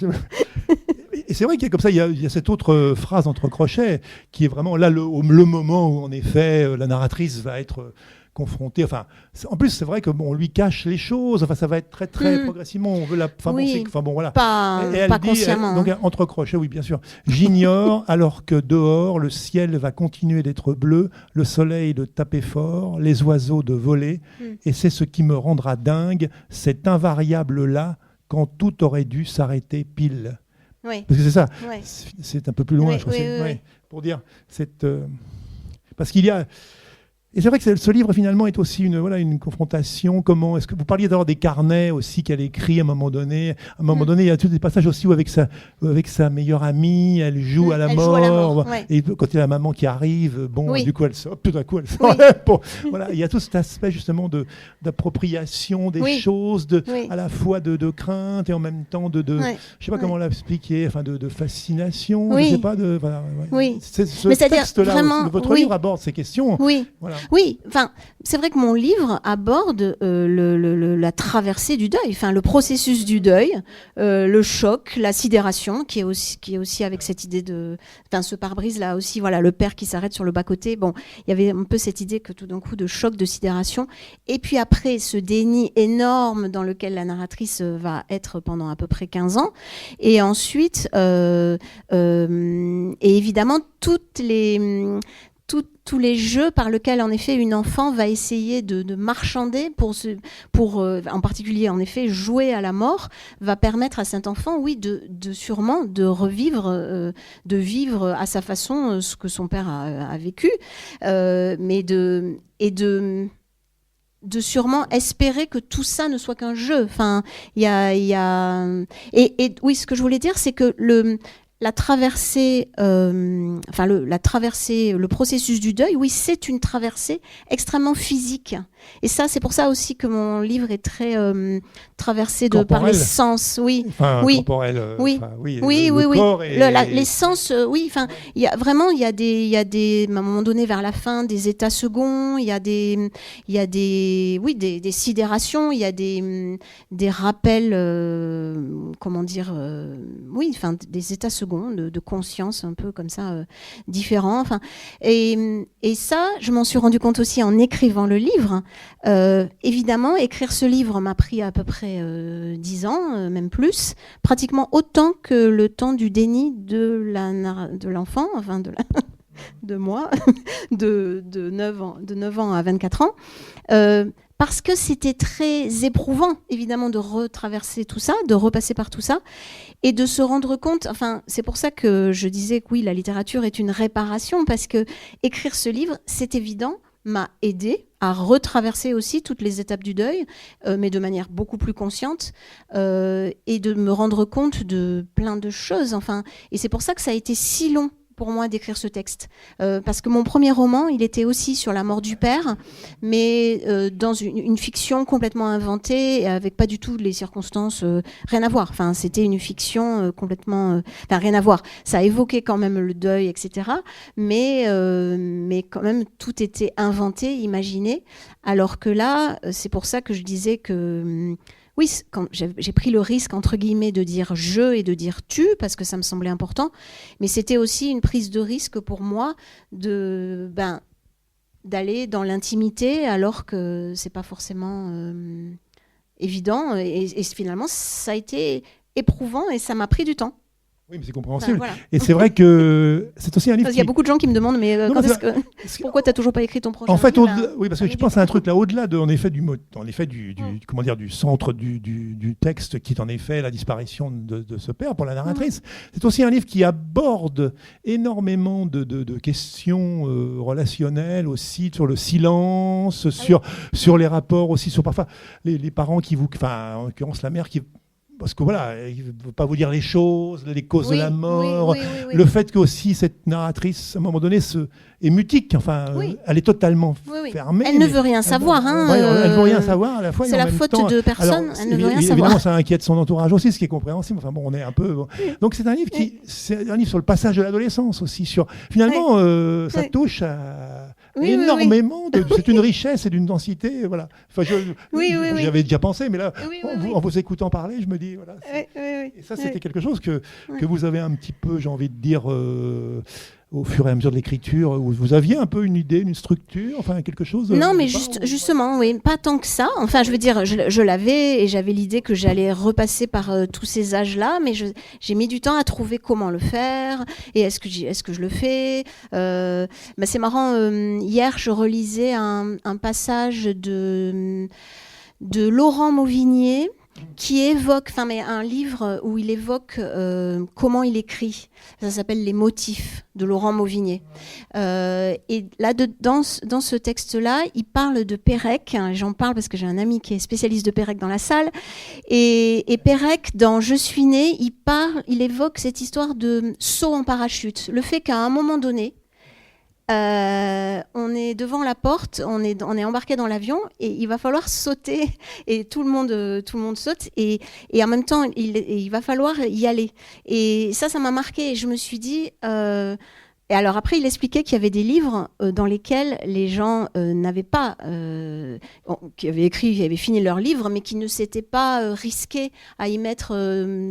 Et c'est vrai qu'il y a comme ça, il y a cette autre phrase entre crochets qui est vraiment là le moment où en effet la narratrice va être confrontée. En plus, c'est vrai qu'on lui cache les choses. Ça va être très très progressivement. On veut la. Pas consciemment. Donc entre crochets, oui, bien sûr. J'ignore alors que dehors le ciel va continuer d'être bleu, le soleil de taper fort, les oiseaux de voler, et c'est ce qui me rendra dingue, cet invariable là, quand tout aurait dû s'arrêter pile. Oui. Parce que c'est ça. Oui. C'est un peu plus loin, je crois. Pour dire parce qu'il y a. Et c'est vrai que ce livre, finalement, est aussi une confrontation. Est-ce que vous parliez d'avoir des carnets aussi qu'elle écrit à un moment donné. À un moment donné, il y a tous des passages aussi où avec sa meilleure amie, elle joue à la mort. Et quand il y a la maman qui arrive, du coup, tout d'un coup, elle sort. Il y a tout cet aspect, justement, d'appropriation des choses, à la fois de crainte et en même temps je ne sais pas comment l'expliquer, de fascination. Je ne sais pas. Ce texte-là, vraiment, votre livre aborde ces questions. Oui, c'est vrai que mon livre aborde la traversée du deuil, le processus du deuil, le choc, la sidération, qui est aussi avec cette idée ce pare-brise là aussi, le père qui s'arrête sur le bas-côté. Bon, il y avait un peu cette idée que tout d'un coup de choc, de sidération, et puis après ce déni énorme dans lequel la narratrice va être pendant à peu près 15 ans, et ensuite, et évidemment tous les jeux par lesquels en effet une enfant va essayer de marchander pour en particulier en effet jouer à la mort, va permettre à cet enfant sûrement de revivre, de vivre à sa façon ce que son père a vécu, mais de sûrement espérer que tout ça ne soit qu'un jeu. Oui, ce que je voulais dire, c'est que la traversée, le processus du deuil, oui, c'est une traversée extrêmement physique. Et ça, c'est pour ça aussi que mon livre est très traversé par les sens. Oui, corporel. Corps et les sens. Il y a vraiment, il y a des, à un moment donné vers la fin, des états seconds. Il y a des sidérations. Il y a des rappels, des états seconds second de conscience un peu comme ça différent. Enfin, et ça, je m'en suis rendu compte aussi en écrivant le livre. Évidemment, écrire ce livre m'a pris à peu près 10 ans, même plus, pratiquement autant que le temps du déni de l'enfant, enfin de moi, de 9 ans à 24 ans. Parce que c'était très éprouvant, évidemment, de retraverser tout ça, de repasser par tout ça, et de se rendre compte, enfin, c'est pour ça que je disais que oui, la littérature est une réparation, parce que écrire ce livre, c'est évident, m'a aidé à retraverser aussi toutes les étapes du deuil, mais de manière beaucoup plus consciente, et de me rendre compte de plein de choses, enfin, et c'est pour ça que ça a été si long pour moi d'écrire ce texte. Parce que mon premier roman, il était aussi sur la mort du père, mais dans une fiction complètement inventée, avec pas du tout les circonstances, rien à voir. Enfin, c'était une fiction complètement... Enfin, rien à voir. Ça évoquait quand même le deuil, etc. Mais quand même, tout était inventé, imaginé. Alors que là, c'est pour ça que je disais que... Oui, quand j'ai pris le risque, entre guillemets, de dire « je » et de dire « tu », parce que ça me semblait important, mais c'était aussi une prise de risque pour moi d'aller dans l'intimité, alors que c'est pas forcément évident. Et finalement, ça a été éprouvant et ça m'a pris du temps. Oui, mais c'est compréhensible. Voilà. Et c'est vrai que c'est aussi un livre. Il y a beaucoup de gens qui me demandent, mais pourquoi tu n'as toujours pas écrit ton prochain livre? En fait, oui, parce que je pense à un truc là, au-delà du comment dire, du centre du texte, qui est en effet la disparition de ce père pour la narratrice. C'est aussi un livre qui aborde énormément de questions relationnelles aussi, sur le silence, sur les rapports aussi, sur parfois les parents en l'occurrence la mère qui... Parce que voilà, il ne veut pas vous dire les choses, les causes de la mort, le fait qu'aussi cette narratrice, à un moment donné, est mutique, enfin, elle est totalement fermée. Elle ne veut rien savoir. Elle ne veut rien savoir à la fois. C'est la faute de personne, elle ne veut rien savoir. Évidemment, ça inquiète son entourage aussi, ce qui est compréhensible. Enfin bon, on est un peu... Donc c'est un livre c'est un livre sur le passage de l'adolescence aussi. Finalement, ça touche à... énormément. C'est une richesse et d'une densité. Voilà. Enfin, j'avais déjà pensé, mais là, en vous écoutant parler, je me dis, voilà. Et ça, c'était quelque chose que vous avez un petit peu, j'ai envie de dire, au fur et à mesure de l'écriture, où vous aviez un peu une idée, une structure, enfin quelque chose. Non, mais justement, oui, pas tant que ça. Enfin, je veux dire, je l'avais et j'avais l'idée que j'allais repasser par tous ces âges-là, mais j'ai mis du temps à trouver comment le faire et est-ce que je le fais. C'est marrant. Hier, je relisais un passage de Laurent Mauvigné, qui évoque, un livre où il évoque comment il écrit. Ça s'appelle Les motifs de Laurent Mauvigné. Et là, dans ce texte-là, il parle de Pérec. J'en parle parce que j'ai un ami qui est spécialiste de Pérec dans la salle. Et Pérec, dans Je suis né, il évoque cette histoire de saut en parachute. Le fait qu'à un moment donné, on est devant la porte, on est embarqué dans l'avion et il va falloir sauter et tout le monde saute et en même temps il va falloir y aller et ça m'a marqué et je me suis dit et alors après il expliquait qu'il y avait des livres dans lesquels les gens n'avaient pas qui avaient fini leur livre mais qui ne s'étaient pas risqués à y mettre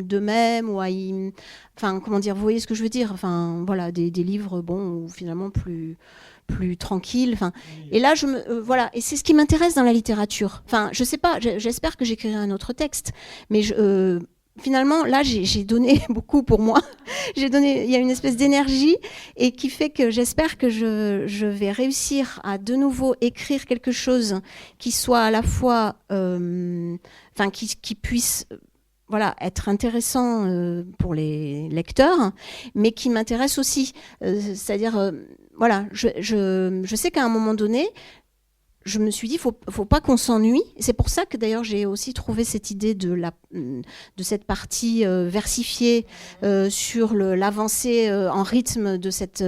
d'eux-mêmes ou à y... Enfin, comment dire, vous voyez ce que je veux dire? Enfin, voilà, des livres, finalement plus tranquilles. Enfin, et là, voilà, et c'est ce qui m'intéresse dans la littérature. Enfin, je sais pas, j'espère que j'écrirai un autre texte, mais finalement, là, j'ai donné beaucoup pour moi. Il y a une espèce d'énergie et qui fait que j'espère que je vais réussir à de nouveau écrire quelque chose qui soit à la fois, qui puisse être intéressant pour les lecteurs, mais qui m'intéresse aussi. C'est-à-dire, je sais qu'à un moment donné, je me suis dit, faut pas qu'on s'ennuie. C'est pour ça que d'ailleurs j'ai aussi trouvé cette idée de cette partie versifiée sur l'avancée en rythme de cette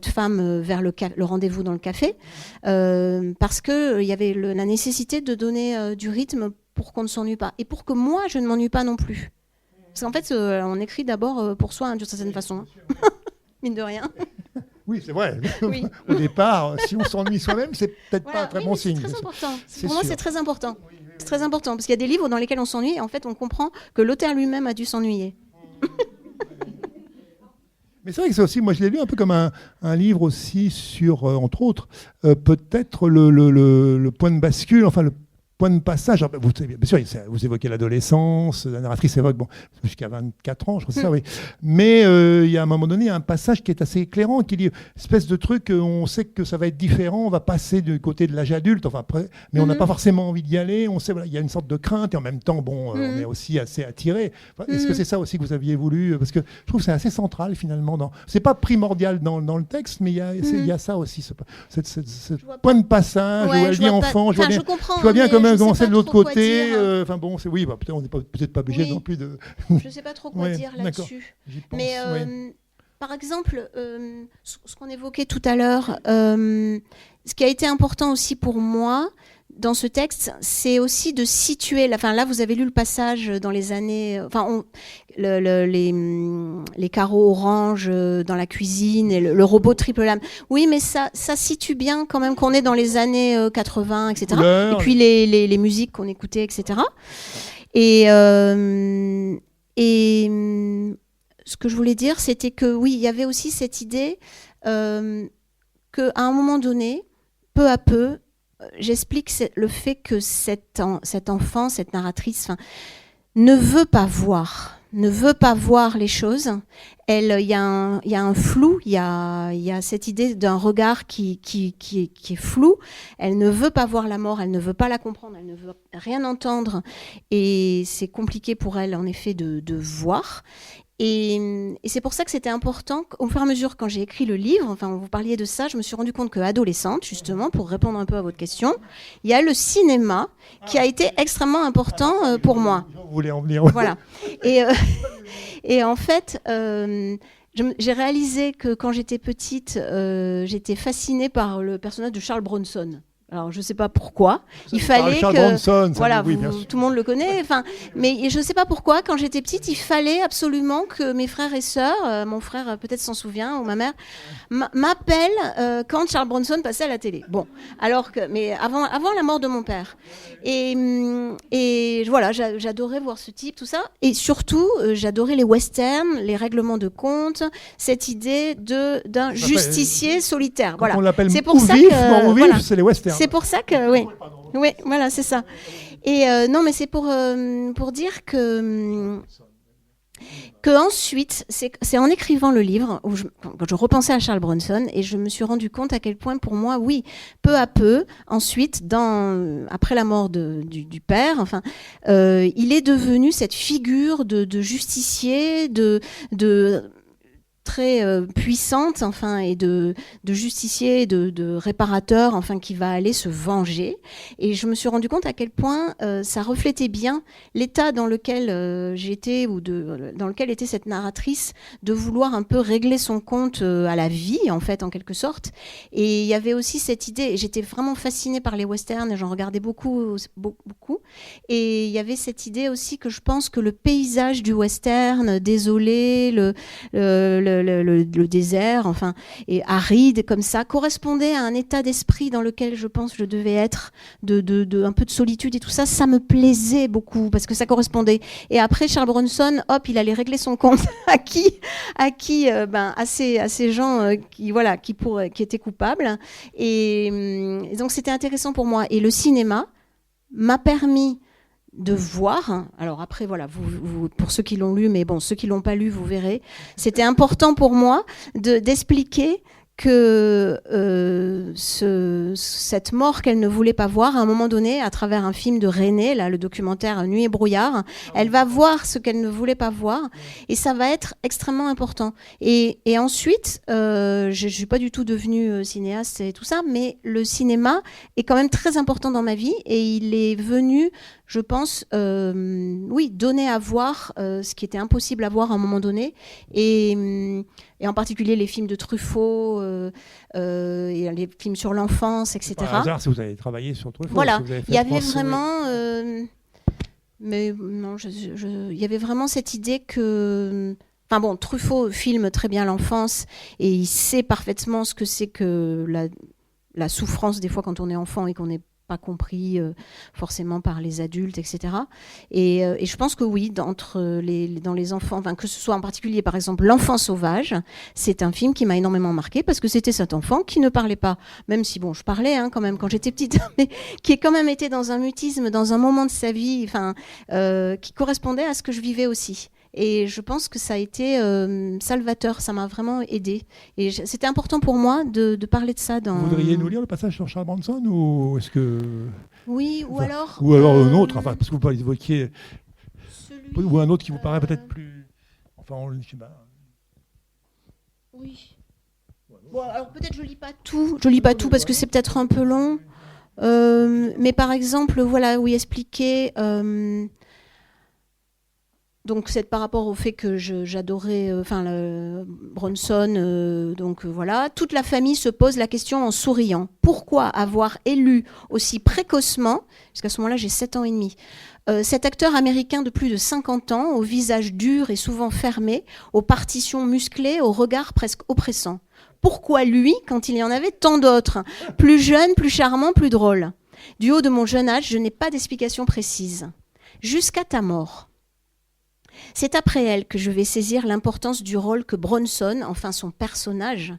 femme vers le rendez-vous dans le café, parce que il y avait la nécessité de donner du rythme pour qu'on ne s'ennuie pas et pour que moi je ne m'ennuie pas non plus. Parce qu'en fait, on écrit d'abord pour soi, d'une certaine façon, mine de rien. Oui, c'est vrai. Oui. Au départ, si on s'ennuie soi-même, c'est peut-être pas un très bon signe. C'est très important. Pour moi, c'est très important. C'est très important parce qu'il y a des livres dans lesquels on s'ennuie et en fait, on comprend que l'auteur lui-même a dû s'ennuyer. Mais c'est vrai que c'est aussi, moi je l'ai lu un peu comme un livre aussi sur, entre autres, peut-être le point de bascule, enfin le point de passage. Vous, bien sûr, vous évoquez l'adolescence, la narratrice évoque jusqu'à 24 ans, je crois que c'est ça, oui. Mais il y a à un moment donné un passage qui est assez éclairant, qui dit espèce de truc, on sait que ça va être différent, on va passer du côté de l'âge adulte, enfin, mais on n'a pas forcément envie d'y aller, on sait, voilà, il y a une sorte de crainte, et en même temps, on est aussi assez attiré. Enfin, est-ce que c'est ça aussi que vous aviez voulu? Parce que je trouve que c'est assez central finalement. C'est pas primordial dans le texte, mais il y a ça aussi, ce point de passage, où elle dit enfant, je vois bien comment commencer de l'autre côté. Enfin bon, oui, peut-être on n'est peut-être pas obligé non plus de. Je ne sais pas trop quoi dire là-dessus. Mais par exemple, ce qu'on évoquait tout à l'heure, ce qui a été important aussi pour moi dans ce texte, c'est aussi de situer. Enfin, là, vous avez lu le passage dans les années. Enfin, les carreaux orange dans la cuisine et le robot triple lame. Oui, mais ça situe bien quand même qu'on est dans les années 80, etc. Couleur. Et puis les musiques qu'on écoutait, etc. Et ce que je voulais dire, c'était que oui, il y avait aussi cette idée qu'à un moment donné, peu à peu, j'explique le fait que cet enfant, cette narratrice, ne veut pas voir les choses. Il y a un flou, il y a cette idée d'un regard qui est flou. Elle ne veut pas voir la mort, elle ne veut pas la comprendre, elle ne veut rien entendre. Et c'est compliqué pour elle, en effet, de voir. Et c'est pour ça que c'était important, au fur et à mesure, quand j'ai écrit le livre, enfin, vous parliez de ça, je me suis rendu compte qu'adolescente, justement, pour répondre un peu à votre question, il y a le cinéma qui a été extrêmement important pour moi. Vous voulez en venir. Voilà. Et en fait, j'ai réalisé que quand j'étais petite, j'étais fascinée par le personnage de Charles Bronson. Alors, je ne sais pas pourquoi. Il fallait que... Bronson, voilà, tout le monde le connaît. Enfin, mais je ne sais pas pourquoi, quand j'étais petite, il fallait absolument que mes frères et sœurs, mon frère peut-être s'en souvient, ou ma mère, m'appellent quand Charles Bronson passait à la télé. Bon, mais avant la mort de mon père. Et voilà, j'adorais voir ce type, tout ça. Et surtout, j'adorais les westerns, les règlements de compte, cette idée d'un justicier solitaire. Voilà. On l'appelle Ouvif, c'est les westerns. C'est pour ça que, oui, voilà, c'est ça. Et non, mais c'est pour dire que ensuite, c'est en écrivant le livre, quand je repensais à Charles Bronson, et je me suis rendu compte à quel point, pour moi, oui, peu à peu, ensuite, après la mort du père, enfin, il est devenu cette figure de justicier, de très puissante, enfin, et de justicier, de réparateur, enfin, qui va aller se venger. Et je me suis rendu compte à quel point ça reflétait bien l'état dans lequel j'étais, ou dans lequel était cette narratrice, de vouloir un peu régler son compte à la vie, en fait, en quelque sorte. Et il y avait aussi cette idée, et j'étais vraiment fascinée par les westerns, et j'en regardais beaucoup. Et il y avait cette idée aussi que je pense que le paysage du western, désolé, le désert, enfin, et aride comme ça, correspondait à un état d'esprit dans lequel je pense je devais être, un peu de solitude et tout ça. Ça me plaisait beaucoup parce que ça correspondait. Et après, Charles Bronson, hop, il allait régler son compte à ces gens qui étaient coupables. Et donc c'était intéressant pour moi. Et le cinéma m'a permis de voir, alors après voilà, vous, pour ceux qui l'ont lu, mais bon, ceux qui l'ont pas lu, vous verrez, c'était important pour moi d'expliquer que cette mort qu'elle ne voulait pas voir, à un moment donné, à travers un film de René, là, le documentaire Nuit et brouillard, elle va voir ce qu'elle ne voulait pas voir, et ça va être extrêmement important. Et ensuite, je suis pas du tout devenue cinéaste et tout ça, mais le cinéma est quand même très important dans ma vie, et il est venu, je pense, donner à voir ce qui était impossible à voir à un moment donné, et en particulier les films de Truffaut, et les films sur l'enfance, etc. Par hasard, si vous avez travaillé sur Truffaut. Voilà, il y avait vraiment... mais non, il y avait vraiment cette idée que... Enfin bon, Truffaut filme très bien l'enfance, et il sait parfaitement ce que c'est que la souffrance des fois quand on est enfant et qu'on n'est pas compris forcément par les adultes, etc. Et je pense que oui, dans les enfants, que ce soit en particulier par exemple L'Enfant sauvage, c'est un film qui m'a énormément marqué parce que c'était cet enfant qui ne parlait pas, même si je parlais quand même quand j'étais petite, mais qui a quand même été dans un mutisme, dans un moment de sa vie, qui correspondait à ce que je vivais aussi. Et je pense que ça a été salvateur, ça m'a vraiment aidée. Et c'était important pour moi de parler de ça. Vous voudriez nous lire le passage sur Charles Bronson ou est-ce que... Oui, ou alors... Ou alors un autre, parce que vous évoquiez... Ou un autre qui vous paraît peut-être plus... je sais pas. Oui. Bon, alors peut-être je lis pas tout parce que c'est peut-être un peu long. Mais par exemple, expliquer... Donc c'est par rapport au fait que j'adorais Bronson, toute la famille se pose la question en souriant. Pourquoi avoir élu aussi précocement, parce qu'à ce moment-là j'ai 7 ans et demi, cet acteur américain de plus de 50 ans, au visage dur et souvent fermé, aux partitions musclées, au regard presque oppressant. Pourquoi lui, quand il y en avait tant d'autres, plus jeune, plus charmant, plus drôle? Du haut de mon jeune âge, je n'ai pas d'explication précise. Jusqu'à ta mort. C'est après elle que je vais saisir l'importance du rôle que Bronson, enfin son personnage,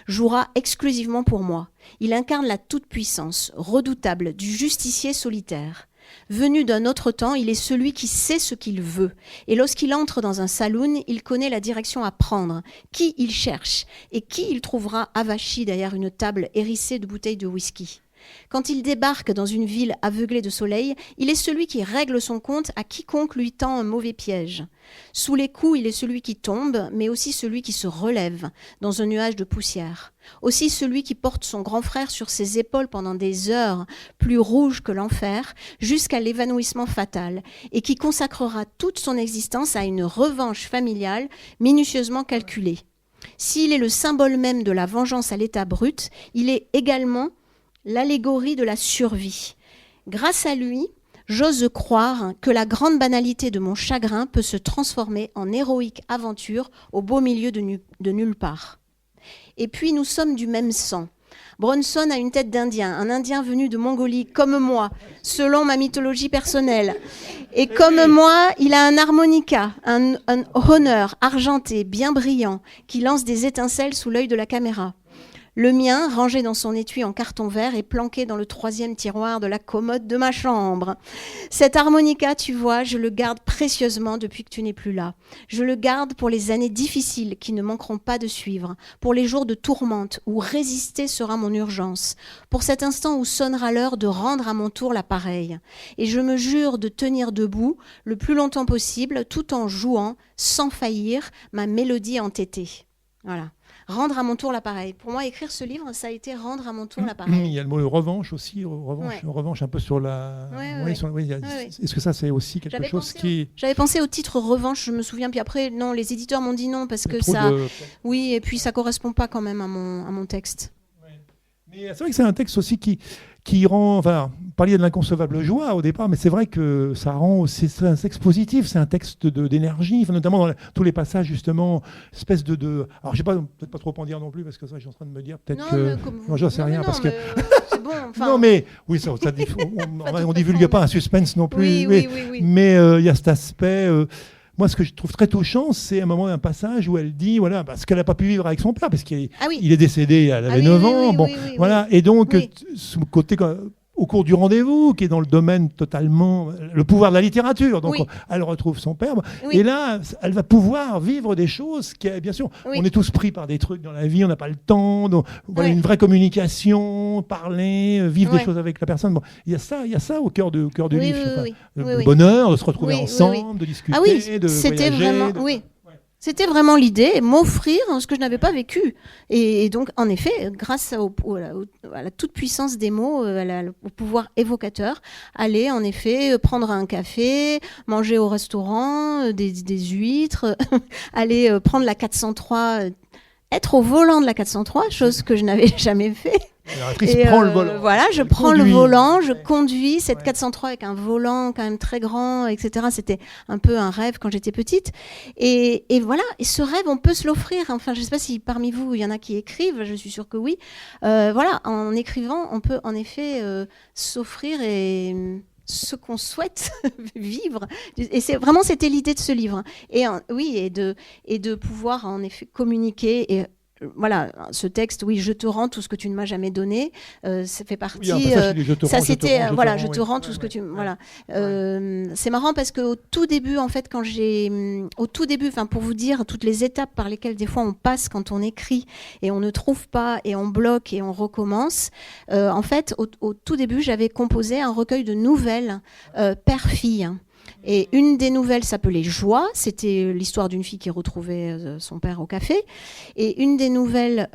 jouera exclusivement pour moi. Il incarne la toute-puissance, redoutable, du justicier solitaire. Venu d'un autre temps, il est celui qui sait ce qu'il veut. Et lorsqu'il entre dans un saloon, il connaît la direction à prendre, qui il cherche et qui il trouvera avachi derrière une table hérissée de bouteilles de whisky. Quand il débarque dans une ville aveuglée de soleil, il est celui qui règle son compte à quiconque lui tend un mauvais piège. Sous les coups, il est celui qui tombe, mais aussi celui qui se relève dans un nuage de poussière. Aussi celui qui porte son grand frère sur ses épaules pendant des heures, plus rouges que l'enfer, jusqu'à l'évanouissement fatal, et qui consacrera toute son existence à une revanche familiale minutieusement calculée. S'il est le symbole même de la vengeance à l'état brut, il est également l'allégorie de la survie. Grâce à lui, j'ose croire que la grande banalité de mon chagrin peut se transformer en héroïque aventure au beau milieu de nulle part. Et puis nous sommes du même sang. Bronson a une tête d'Indien, un Indien venu de Mongolie, comme moi, selon ma mythologie personnelle. Et comme moi, il a un harmonica, un honneur argenté, bien brillant, qui lance des étincelles sous l'œil de la caméra. Le mien, rangé dans son étui en carton vert, est planqué dans le 3e tiroir de la commode de ma chambre. Cet harmonica, tu vois, je le garde précieusement depuis que tu n'es plus là. Je le garde pour les années difficiles qui ne manqueront pas de suivre, pour les jours de tourmente où résister sera mon urgence, pour cet instant où sonnera l'heure de rendre à mon tour l'appareil. Et je me jure de tenir debout le plus longtemps possible, tout en jouant, sans faillir, ma mélodie entêtée. Voilà. Rendre à mon tour l'appareil. Pour moi, écrire ce livre, ça a été rendre à mon tour l'appareil. Il y a le mot revanche aussi, revanche un peu sur la... Est-ce que ça, c'est aussi quelque chose qui... J'avais pensé au titre revanche, je me souviens, puis après, non, les éditeurs m'ont dit non, parce que ça... Oui, et puis ça correspond pas quand même à mon texte. Mais c'est vrai que c'est un texte aussi qui rend... Enfin, vous parliez de l'inconcevable joie au départ, mais c'est vrai que ça rend aussi... C'est un texte positif, c'est un texte d'énergie, notamment dans tous les passages, justement, espèce de... Alors, je sais pas, peut-être pas trop en dire non plus, parce que ça, je suis en train de me dire, peut-être que... Non, j'en sais rien, parce que... C'est bon, enfin... Non, mais... Oui, on divulgue pas un suspense non plus. Oui. Mais il y a cet aspect... Moi, ce que je trouve très touchant, c'est un moment d'un passage où elle dit, voilà, parce qu'elle n'a pas pu vivre avec son père, parce qu'il est décédé, elle avait 9 ans. Voilà. Et donc, ce côté, au cours du rendez-vous, qui est dans le domaine totalement, le pouvoir de la littérature. Donc, elle retrouve son père. Et là, elle va pouvoir vivre des choses qui, bien sûr, on est tous pris par des trucs dans la vie, on n'a pas le temps. Donc, voilà, une vraie communication, parler, vivre des choses avec la personne. Bon, il y a ça au cœur du livre. Le bonheur de se retrouver ensemble, de discuter, de c'était voyager. Vraiment, C'était vraiment l'idée, m'offrir ce que je n'avais pas vécu. Et donc, en effet, grâce à la toute-puissance des mots, au pouvoir évocateur, aller, en effet, prendre un café, manger au restaurant, des huîtres, aller prendre la 403 être au volant de la 403, chose que je n'avais jamais fait. Et prend le volant. Voilà, je prends le volant, je conduis cette 403 avec un volant quand même très grand, etc. C'était un peu un rêve quand j'étais petite. Et voilà, et ce rêve, on peut se l'offrir. Enfin, je ne sais pas si parmi vous, il y en a qui écrivent, je suis sûre que oui. Voilà, en écrivant, on peut en effet s'offrir ce qu'on souhaite vivre. Et c'était l'idée de ce livre. Et de pouvoir en effet communiquer et voilà, ce texte, oui, je te rends tout ce que tu ne m'as jamais donné, ça fait partie. Oui, je te rends tout ce que tu. Voilà, c'est marrant parce qu'au tout début, en fait, pour vous dire toutes les étapes par lesquelles des fois on passe quand on écrit et on ne trouve pas et on bloque et on recommence. En fait, au tout début, j'avais composé un recueil de nouvelles père-fille. Et une des nouvelles s'appelait Joie, c'était l'histoire d'une fille qui retrouvait son père au café. Et une des nouvelles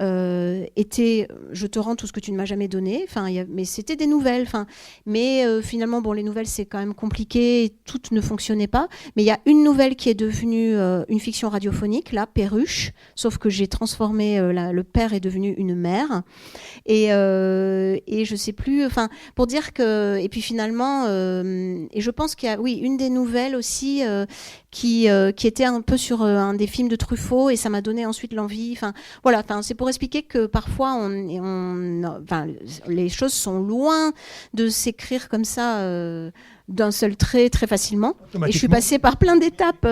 était Je te rends tout ce que tu ne m'as jamais donné. Mais c'était des nouvelles. Mais finalement, les nouvelles, c'est quand même compliqué, et toutes ne fonctionnaient pas. Mais il y a une nouvelle qui est devenue une fiction radiophonique, là, Perruche, sauf que j'ai transformé, le père est devenu une mère. Et je sais plus, pour dire que... Et puis finalement, et je pense qu'il y a, oui, une des nouvelles aussi qui était un peu sur un des films de Truffaut, et ça m'a donné ensuite l'envie. Voilà, c'est pour expliquer que parfois les choses sont loin de s'écrire comme ça d'un seul trait très facilement. Et je suis passée par plein d'étapes.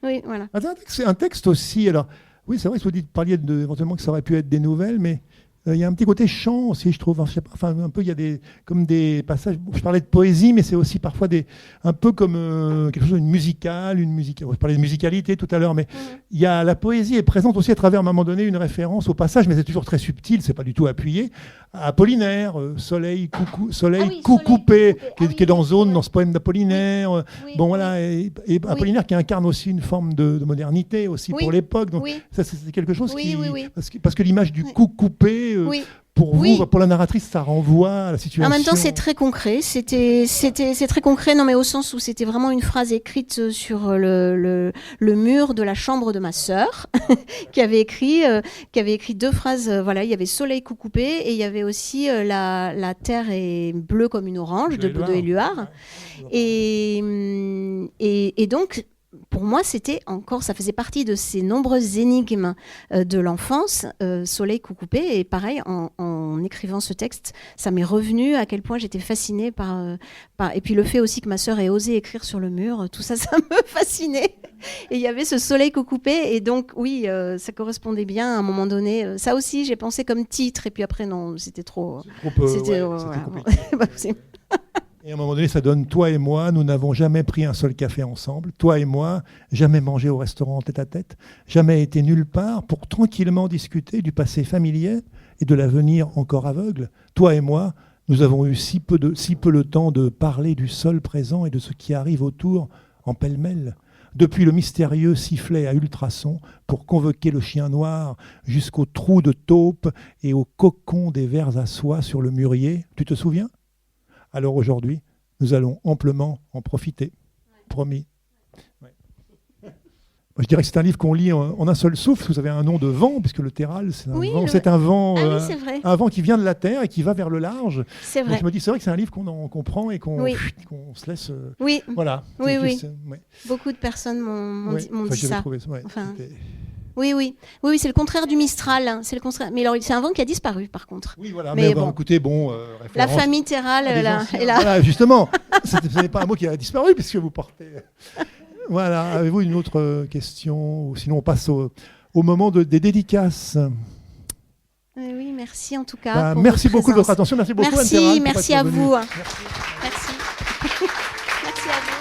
Oui, voilà. C'est un texte aussi. Alors, oui, c'est vrai que vous parliez éventuellement que ça aurait pu être des nouvelles, mais il y a un petit côté chant aussi, je trouve. Je sais pas, un peu, il y a comme des passages. Je parlais de poésie, mais c'est aussi parfois un peu comme quelque chose, une musicale. Je parlais de musicalité tout à l'heure, mais il y a la poésie est présente aussi à travers, à un moment donné, une référence au passage, mais c'est toujours très subtil, c'est pas du tout appuyé. Apollinaire, Soleil coupé, qui est dans Zone, dans ce poème d'Apollinaire. Voilà, et Apollinaire qui incarne aussi une forme de modernité aussi pour l'époque. Donc ça, c'est quelque chose parce que l'image du coup coupé. Pour vous, pour la narratrice, ça renvoie à la situation. En même temps, c'est très concret. C'est très concret, non, mais au sens où c'était vraiment une phrase écrite sur le mur de la chambre de ma sœur, qui avait écrit 2 phrases. Voilà, il y avait Soleil coupé et il y avait aussi la terre est bleue comme une orange de Éluard. Et donc, pour moi, ça faisait partie de ces nombreuses énigmes de l'enfance, Soleil coupé. Et pareil, en écrivant ce texte, ça m'est revenu à quel point j'étais fascinée par... Et puis le fait aussi que ma sœur ait osé écrire sur le mur, tout ça, ça me fascinait. Et il y avait ce Soleil coupé. Et donc, oui, ça correspondait bien à un moment donné. Ça aussi, j'ai pensé comme titre. Et puis après, non, c'était trop... C'était compliqué. Et à un moment donné, ça donne « Toi et moi, nous n'avons jamais pris un seul café ensemble. Toi et moi, jamais mangé au restaurant tête à tête. Jamais été nulle part pour tranquillement discuter du passé familier et de l'avenir encore aveugle. Toi et moi, nous avons eu si peu le temps de parler du sol présent et de ce qui arrive autour en pêle-mêle. Depuis le mystérieux sifflet à ultrasons pour convoquer le chien noir jusqu'au trou de taupe et au cocon des vers à soie sur le mûrier. Tu te souviens ? Alors aujourd'hui, nous allons amplement en profiter. Promis. Ouais. Je dirais que c'est un livre qu'on lit en un seul souffle. Vous avez un nom de vent, puisque le terral, c'est un vent. C'est un vent, un vent qui vient de la terre et qui va vers le large. C'est vrai. Donc je me dis, c'est vrai que c'est un livre qu'on prend et qu'on se laisse. Voilà. Oui. Beaucoup de personnes m'ont dit ça. Oui, c'est le contraire du Mistral. C'est le contraire. Mais alors, c'est un vent qui a disparu, par contre. Oui, voilà. Mais bon, écoutez, la famille terrale est là. Voilà, justement. Ce n'est pas un mot qui a disparu, puisque vous portez. Voilà. Avez-vous une autre question ? Ou sinon, on passe au moment des dédicaces. Oui, merci en tout cas. Merci beaucoup de votre attention. Merci beaucoup, Anne-Terral. Merci à vous. Merci. Merci à vous.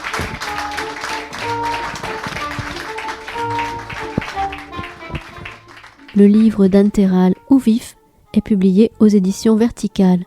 Le livre d'Anne Terral, Ou vif, est publié aux éditions Verticales.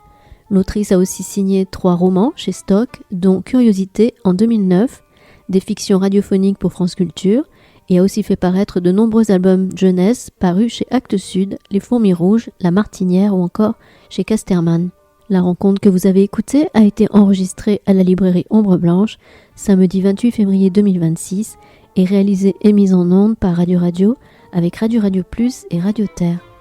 L'autrice a aussi signé 3 romans chez Stock, dont Curiosité en 2009, des fictions radiophoniques pour France Culture, et a aussi fait paraître de nombreux albums jeunesse parus chez Actes Sud, Les Fourmis Rouges, La Martinière ou encore chez Casterman. La rencontre que vous avez écoutée a été enregistrée à la librairie Ombre Blanche, samedi 28 février 2026, et réalisée et mise en onde par Radio Radio, avec Radio Plus et Radio Terre.